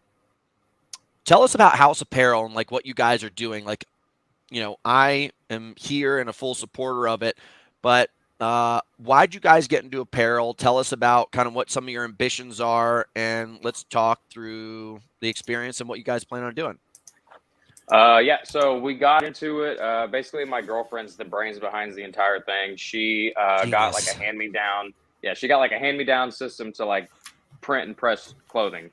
tell us about HAOS Apparel and like what you guys are doing. Like, you know, I am here and a full supporter of it. But why'd you guys get into apparel? Tell us about kind of what some of your ambitions are. And let's talk through the experience and what you guys plan on doing. Yeah, so we got into it. Basically, my girlfriend's the brains behind the entire thing. She got like a hand-me-down. Yeah, she got like a hand-me-down system to like print and press clothing.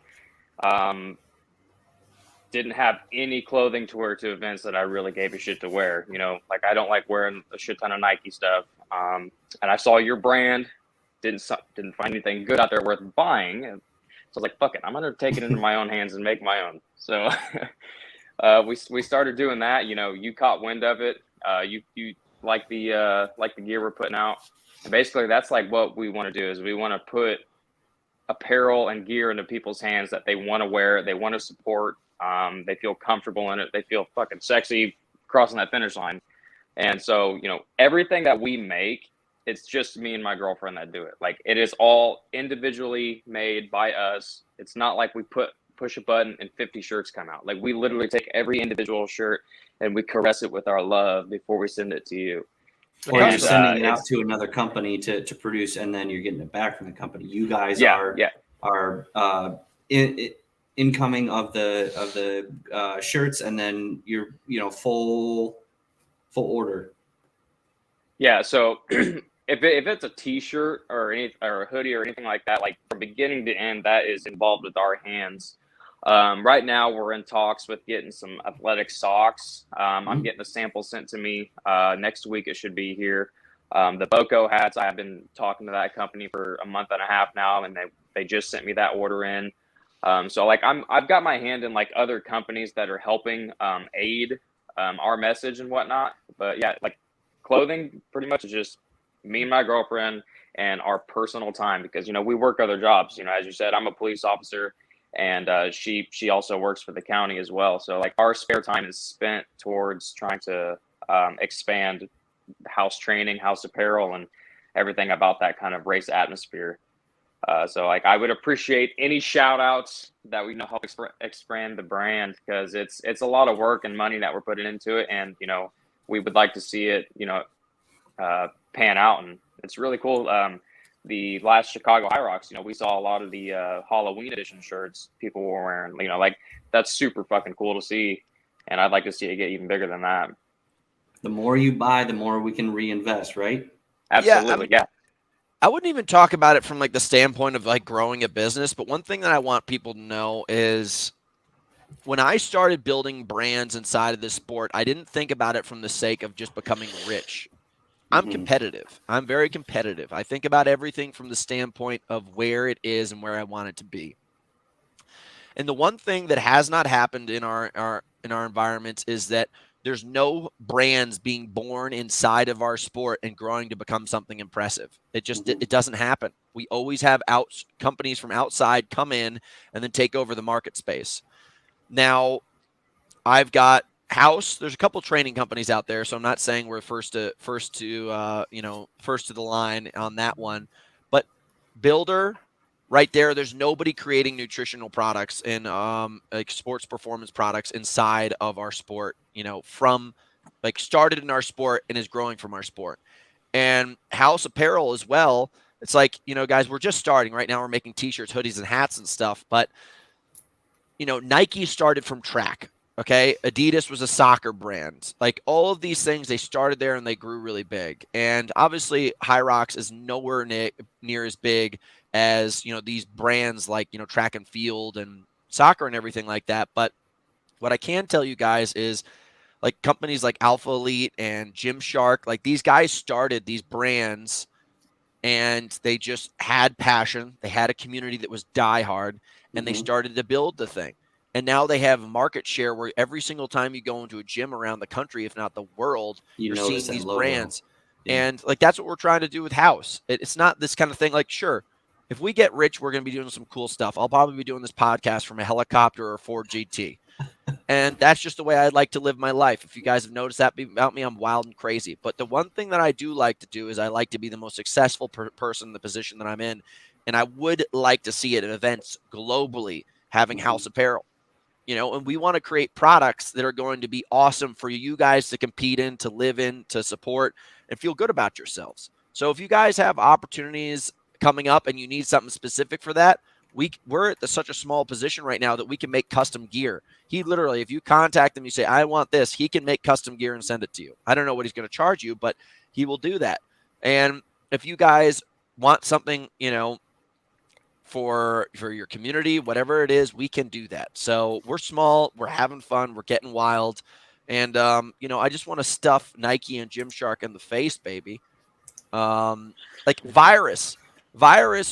Didn't have any clothing to wear to events that I really gave a shit to wear. You know, like I don't like wearing a shit ton of Nike stuff. And I saw your brand, didn't find anything good out there worth buying. And so I was like, fuck it, I'm gonna take it into my own hands and make my own. So we started doing that. You know, you caught wind of it. You like the gear we're putting out. And basically that's like what we want to do is we want to put apparel and gear into people's hands that they want to wear, they want to support, they feel comfortable in it, they feel fucking sexy, crossing that finish line. And so, everything that we make, it's just me and my girlfriend that do it. Like, it is all individually made by us. It's not like we push a button and 50 shirts come out. Like, we literally take every individual shirt and we caress it with our love before we send it to you. Or you're sending it out to another company to produce, and then you're getting it back from the company. You guys are incoming of the shirts, and then you're full order. Yeah. So if it's a T-shirt or a hoodie or anything like that, like from beginning to end, that is involved with our hands. Right now, we're in talks with getting some athletic socks. I'm getting a sample sent to me. Next week, it should be here. The Boco hats, I've been talking to that company for a month and a half now, and they just sent me that order in. So like I've got my hand in like other companies that are helping aid our message and whatnot. But yeah, like clothing pretty much is just me and my girlfriend and our personal time, because we work other jobs. As you said, I'm a police officer. And she also works for the county as well. So like our spare time is spent towards trying to expand HAOS Training, HAOS Apparel, and everything about that kind of race atmosphere. So like I would appreciate any shout outs that we help expand the brand, because it's a lot of work and money that we're putting into it. And, we would like to see it, pan out. And it's really cool. The last Chicago HYROX, we saw a lot of the Halloween edition shirts people were wearing. Like that's super fucking cool to see, and I'd like to see it get even bigger than that. The more you buy, the more we can reinvest, right? Absolutely, yeah. I wouldn't even talk about it from like the standpoint of like growing a business, but one thing that I want people to know is when I started building brands inside of this sport, I didn't think about it from the sake of just becoming rich. I'm competitive. I'm very competitive. I think about everything from the standpoint of where it is and where I want it to be. And the one thing that has not happened in our environments is that there's no brands being born inside of our sport and growing to become something impressive. It just it doesn't happen. We always have companies from outside come in and then take over the market space. Now, I've got HAOS, there's a couple training companies out there, so I'm not saying we're first to the line on that one. But Builder, right there's nobody creating nutritional products and like sports performance products inside of our sport. From like started in our sport and is growing from our sport. And HAOS Apparel as well. It's like guys, we're just starting right now. We're making T-shirts, hoodies, and hats and stuff. But Nike started from track. Okay, Adidas was a soccer brand. Like all of these things, they started there and they grew really big. And obviously, HYROX is nowhere near as big as these brands like track and field and soccer and everything like that. But what I can tell you guys is like companies like Alpha Elite and Gymshark, like these guys started these brands and they just had passion. They had a community that was diehard, and they started to build the thing. And now they have market share where every single time you go into a gym around the country, if not the world, you're seeing these brands. Yeah. And like that's what we're trying to do with HAOS. It's not this kind of thing like, sure, if we get rich, we're going to be doing some cool stuff. I'll probably be doing this podcast from a helicopter or a Ford GT. And that's just the way I'd like to live my life. If you guys have noticed that about me, I'm wild and crazy. But the one thing that I do like to do is I like to be the most successful person in the position that I'm in. And I would like to see it at events globally having HAOS Apparel. And we want to create products that are going to be awesome for you guys to compete in, to live in, to support, and feel good about yourselves. So if you guys have opportunities coming up and you need something specific for that, we're at such a small position right now that we can make custom gear. He literally, if you contact him, you say, I want this, he can make custom gear and send it to you. I don't know what he's going to charge you, but he will do that. And if you guys want something, for your community, whatever it is, we can do that. So we're small, we're having fun, we're getting wild. And, I just want to stuff Nike and Gymshark in the face, baby. Like Virus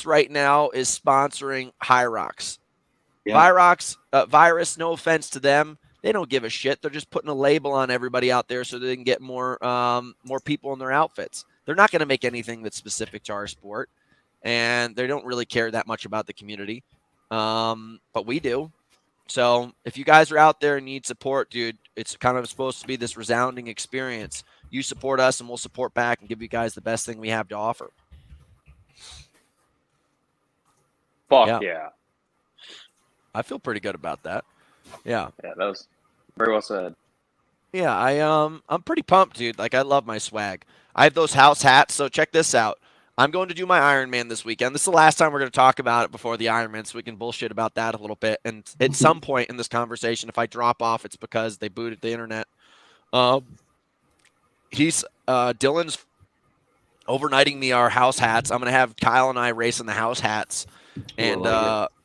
right now is sponsoring HYROX. Yeah. Virus, no offense to them, they don't give a shit. They're just putting a label on everybody out there so they can get more people in their outfits. They're not going to make anything that's specific to our sport. And they don't really care that much about the community. But we do. So if you guys are out there and need support, dude, it's kind of supposed to be this resounding experience. You support us and we'll support back and give you guys the best thing we have to offer. Fuck yeah. I feel pretty good about that. Yeah. Yeah, that was very well said. Yeah, I'm pretty pumped, dude. Like, I love my swag. I have those HAOS hats, so check this out. I'm going to do my Ironman this weekend. This is the last time we're going to talk about it before the Ironman, so we can bullshit about that a little bit. And at some point in this conversation, if I drop off, it's because they booted the internet. Dylan's overnighting me our HAOS hats. I'm going to have Kyle and I race in the HAOS hats. And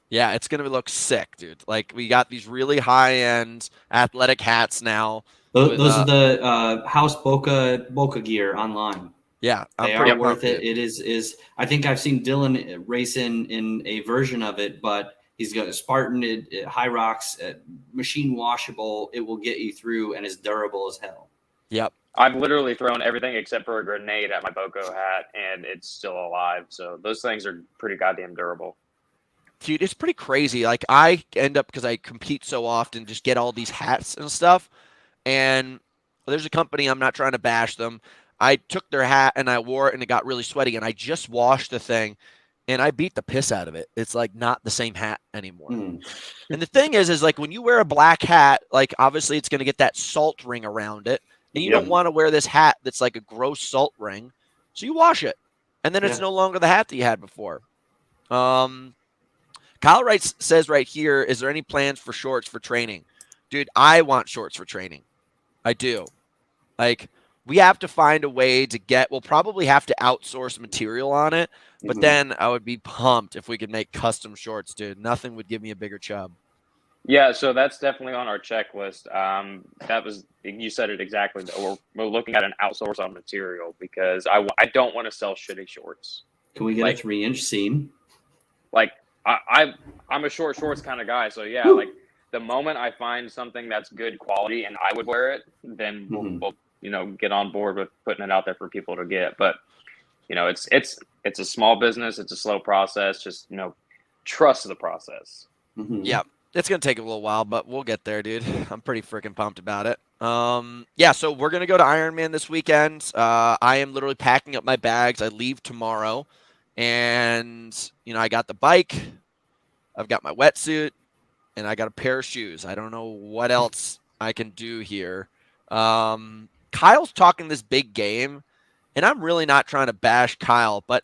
yeah, it's going to look sick, dude. Like, we got these really high-end athletic hats now. Those are the HAOS Boca gear online. Yeah, they are worth it. It is. I think I've seen Dylan race in a version of it, but he's got a Spartan, High Rocks, machine washable. It will get you through and is durable as hell. Yep. I've literally thrown everything except for a grenade at my Boco hat, and it's still alive. So those things are pretty goddamn durable. Dude, it's pretty crazy. Like, I end up, because I compete so often, just get all these hats and stuff. And there's a company, I'm not trying to bash them. I took their hat and I wore it and it got really sweaty. And I just washed the thing and I beat the piss out of it. It's like not the same hat anymore. And the thing is like when you wear a black hat, like obviously it's going to get that salt ring around it. And you don't want to wear this hat that's like a gross salt ring. So you wash it. And then it's no longer the hat that you had before. Kyle says right here, is there any plans for shorts for training? Dude, I want shorts for training. I do. Like, we have to find a way to we'll probably have to outsource material on it, but then I would be pumped if we could make custom shorts, dude. Nothing would give me a bigger chub. Yeah, so that's definitely on our checklist. You said it exactly. We're looking at an outsource on material because I don't want to sell shitty shorts. Can we get a 3-inch seam? Like, I'm a short shorts kind of guy, so yeah, like the moment I find something that's good quality and I would wear it, then we'll get on board with putting it out there for people to get. But it's a small business, it's a slow process. Just trust the process. Yeah, it's gonna take a little while, but we'll get there, dude. I'm pretty freaking pumped about it. Yeah, so we're gonna go to Ironman this weekend. I am literally packing up my bags. I leave tomorrow. And, I got the bike, I've got my wetsuit, and I got a pair of shoes. I don't know what else I can do here. Kyle's talking this big game, and I'm really not trying to bash Kyle, but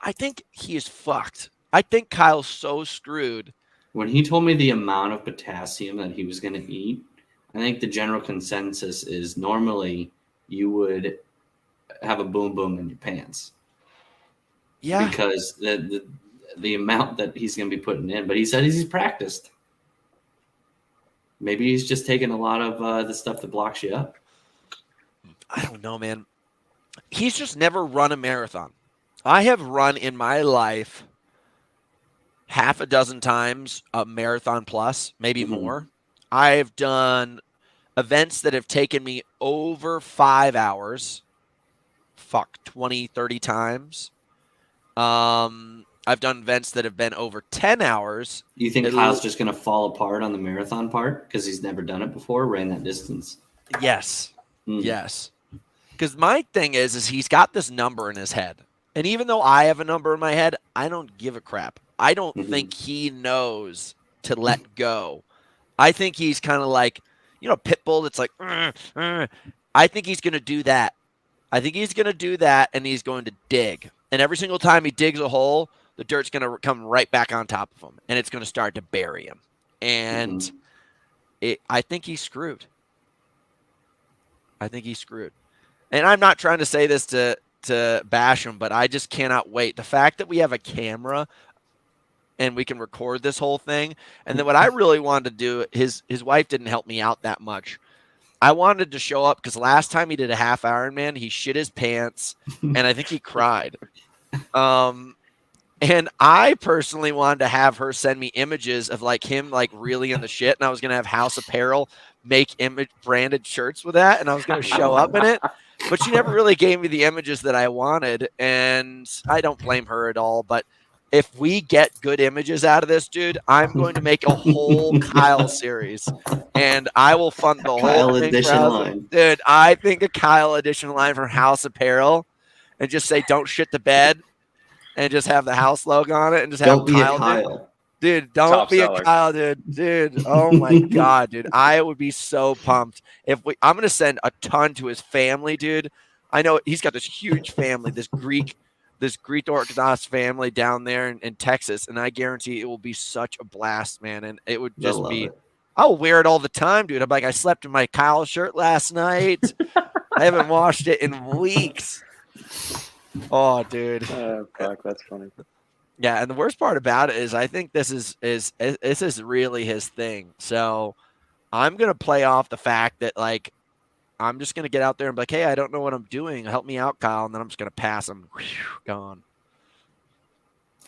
I think he is fucked. I think Kyle's so screwed. When he told me the amount of potassium that he was going to eat, I think the general consensus is normally you would have a boom boom in your pants. Yeah, because the amount that he's going to be putting in, but he said he's practiced. Maybe he's just taking a lot of the stuff that blocks you up. I don't know, man. He's just never run a marathon. I have run in my life half a dozen times a marathon plus, maybe more. I've done events that have taken me over 5 hours. 20, 30 times. I've done events that have been over 10 hours. Do you think Kyle's just going to fall apart on the marathon part because he's never done it before, ran that distance? Yes. Yes. Because my thing is he's got this number in his head. And even though I have a number in my head, I don't give a crap. I don't think he knows to let go. I think he's kind of like, Pitbull that's like, I think he's going to do that. I think he's going to do that, and he's going to dig. And every single time he digs a hole, the dirt's going to come right back on top of him, and it's going to start to bury him. And I think he's screwed. I think he's screwed. And I'm not trying to say this to bash him, but I just cannot wait. The fact that we have a camera and we can record this whole thing. And then what I really wanted to do, his wife didn't help me out that much. I wanted to show up because last time he did a half Ironman, he shit his pants, and I think he cried. And I personally wanted to have her send me images of like him like really in the shit, and I was gonna have HAOS Apparel make branded shirts with that, and I was gonna show up in it. But she never really gave me the images that I wanted, and I don't blame her at all. But if we get good images out of this, dude, I'm going to make a whole Kyle series, and I will fund the Kyle whole thing. edition line. Dude, I think a Kyle edition line for HAOS Apparel, and just say "Don't shit the bed," and just have the house logo on it, and just have Don't be a Kyle. Kyle. Dude, don't Top be seller. a Kyle, dude. Oh my god, dude, I would be so pumped if I'm gonna send a ton to his family, dude. I know he's got this huge family, this Greek Orthodox family down there in Texas, and I guarantee it will be such a blast, man. And it would just be, I'll wear it all the time, dude. I'm like, I slept in my Kyle shirt last night. I haven't washed it in weeks. Oh, dude. Fuck, that's funny. Yeah, and the worst part about it is I think this is really his thing. So I'm gonna play off the fact that like I'm just gonna get out there and be like, hey, I don't know what I'm doing. Help me out, Kyle, and then I'm just gonna pass him. Gone.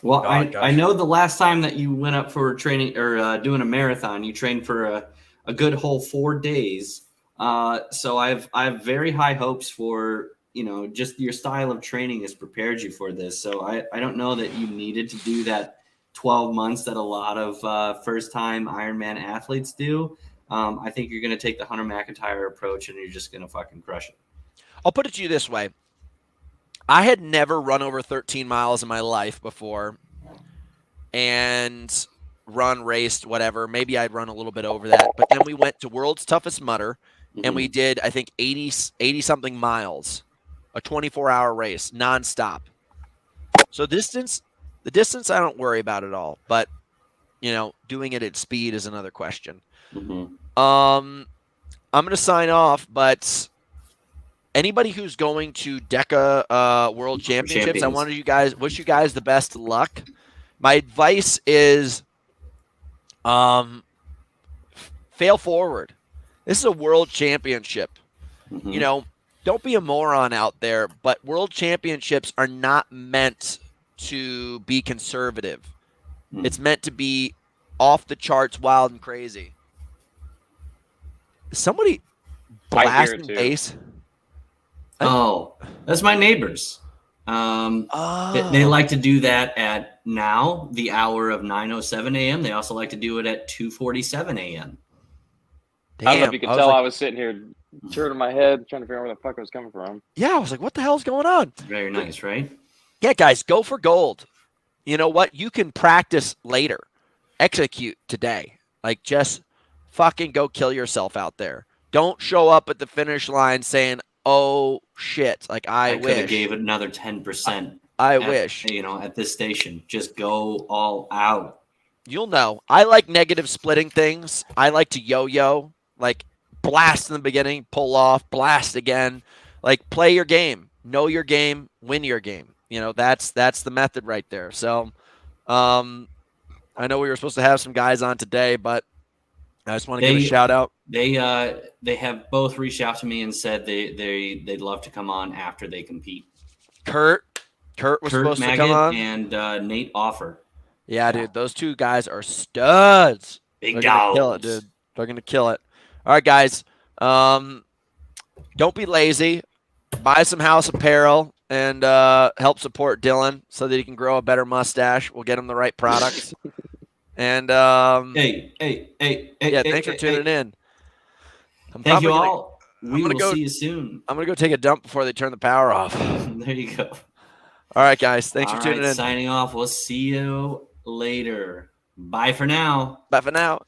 Well, God, I know the last time that you went up for training or doing a marathon, you trained for a good whole 4 days. So I have very high hopes for, you know, just your style of training has prepared you for this. So I don't know that you needed to do that 12 months that a lot of first-time Ironman athletes do. I think you're going to take the Hunter McIntyre approach and you're just going to fucking crush it. I'll put it to you this way. I had never run over 13 miles in my life before and raced, whatever. Maybe I'd run a little bit over that. But then we went to World's Toughest Mudder, and we did, I think, 80-something miles, a 24-hour race, nonstop. So the distance I don't worry about at all. But, you know, doing it at speed is another question. I'm going to sign off, but anybody who's going to DECA World Championships, I wish you guys the best of luck. My advice is fail forward. This is a world championship. You know, don't be a moron out there, but world championships are not meant to be conservative. It's meant to be off the charts, wild and crazy. Somebody blasting bass. Oh, that's my neighbors. They like to do that at now, the hour of 9:07 a.m. They also like to do it at 2:47 a.m. Damn, I don't know if you could tell I was sitting here turning my head, trying to figure out where the fuck I was coming from. Yeah, I was like, what the hell's going on? Very nice, right? Yeah, guys, go for gold. You know what? You can practice later. Execute today. Like, just fucking go kill yourself out there. Don't show up at the finish line saying, oh, shit. Like, I wish. could have gave it another 10%. I wish. You know, at this station. Just go all out. You'll know. I like negative splitting things. I like to yo-yo. Like, blast in the beginning, pull off, blast again. Like, play your game. Know your game. Win your game. You know, that's the method right there. So, I know we were supposed to have some guys on today, but I just want to give a shout out. They have both reached out to me and said they'd love to come on after they compete. Kurt was supposed to come on, and Nate Offer. Yeah, dude, those two guys are studs. Big dogs. Kill it, dude. They're gonna kill it. All right, guys. Don't be lazy. Buy some HAOS Apparel and help support Dylan so that he can grow a better mustache. We'll get him the right products. And hey, thanks for tuning in. Thank you all. We will see you soon. I'm gonna go take a dump before they turn the power off. There you go. All right, guys. Thanks for tuning in. Signing off. We'll see you later. Bye for now. Bye for now.